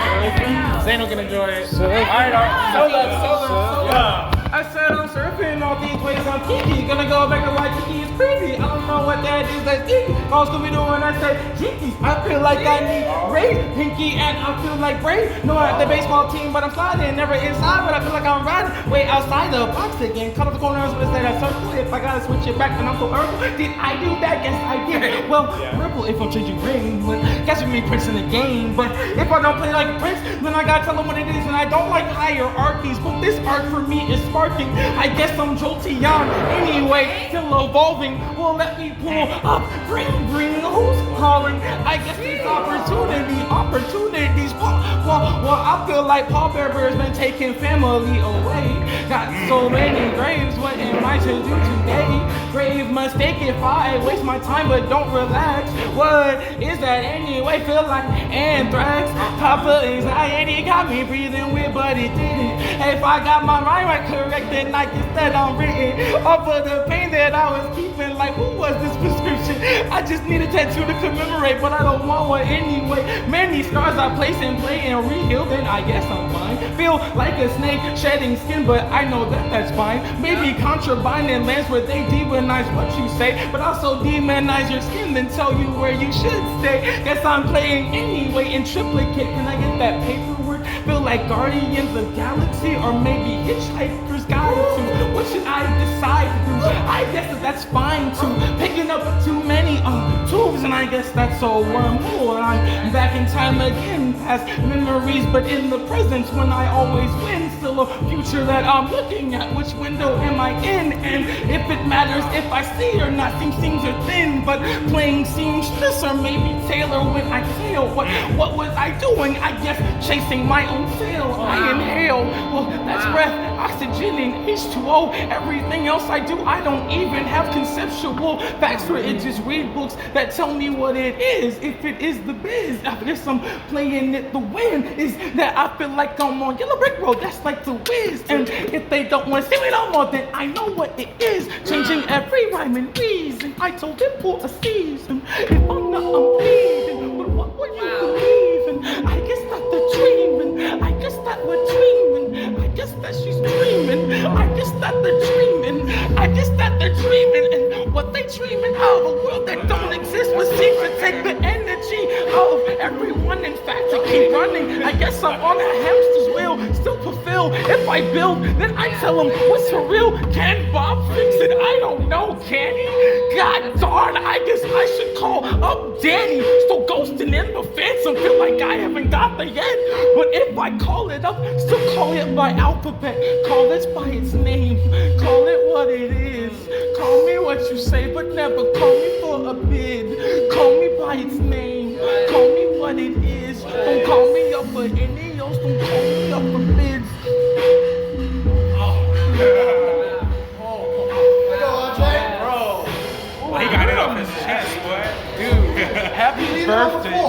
Zano can enjoy it. Alright, so love. I said I'm surfing all these ways on Kiki. Gonna go back to why Kiki is crazy. I don't know what that is, that's Kiki. All Scooby Doo when I say Kiki. I feel like I need Ray, Pinky, and I feel like Bray. No, I'm the baseball team, but I'm sliding. Never inside, but I feel like I'm riding way outside the box again. Cut off the corners with that circle. If I gotta switch it back, then I'm so herbal. Did I do that? Yes, I did. Well, Ripple if I'm changing ring. But guess me Prince in the game. But if I don't play like Prince, then I gotta tell them what it is. And I don't like hierarchies, but this art for me is sparking. I guess I'm jolty on anyway, still evolving. Well, let me pull up, bring, who's calling? I guess these opportunities. Well, I feel like Paul Bear's been taking family away. Got so many graves, what am I to do today? Grave mistake if I waste my time but don't relax. What is that anyway? Feel like anthrax. Papa anxiety got me breathing weird, but it didn't. If I got my mind right correct, then I guess that I'm written off of the pain that I was keeping. Like, who was this prescription? I just need a tattoo to commemorate, but I don't want one anyway. Many scars I place and play and reheal, then I guess I'm fine. Feel like a snake shedding skin, but I know that that's fine. Maybe contraband in lands where they demonize what you say, but also demonize your skin, then tell you where you should stay. Guess I'm playing anyway in triplicate. Can I get that paperwork? Feel like Guardians of Galaxy or maybe Hitchhiker's Guide to. What should I decide to do? I guess that's fine too. Picking up too many tubes, and I guess that's a wormhole. I'm back in time again, past memories, but in the present when I always win. Still a future that I'm looking at. Which window am I in? And if it matters if I see or not, seams are thin, but playing seamstress or maybe tailor when I fail. What was I doing? I guess chasing my own tail. I inhale, well, that's breath, oxygen and H2O. Everything else I do, I don't even have conceptual facts for it. Just read books that tell me what it is. If it is the biz, I guess I'm playing it. The win is that I feel like I'm on Yellow Brick Road. That's like the whiz. And if they don't want to see me no more, then I know what it is. Changing every rhyme and reason. I told him for a season. If I'm not, I'm bleeding. But what would you believe in? I guess that they're dreaming. I guess that we're dreaming. I guess that she's dreaming. I guess that they're dreaming. I guess that they're dreaming. And what they dreaming of, a world that don't exist, but seems to take the energy of everyone. In fact, to keep running. I guess I'm on a hamster's wheel, still fulfill. If I build, then I tell him what's for real. Can Bob fix it? I don't know, can he? God darn, I guess I should call up Danny. Still ghosting in the phantom, feel like I haven't got there yet. But if I call it up, still call it by alphabet. Call it by its name, call it what it is. Call me what you say, but never call me for a bid. Call me by its name, call me what it is. Don't call me up for any else, don't call me up for bids. He got it off his chest, boy. Dude, happy birthday.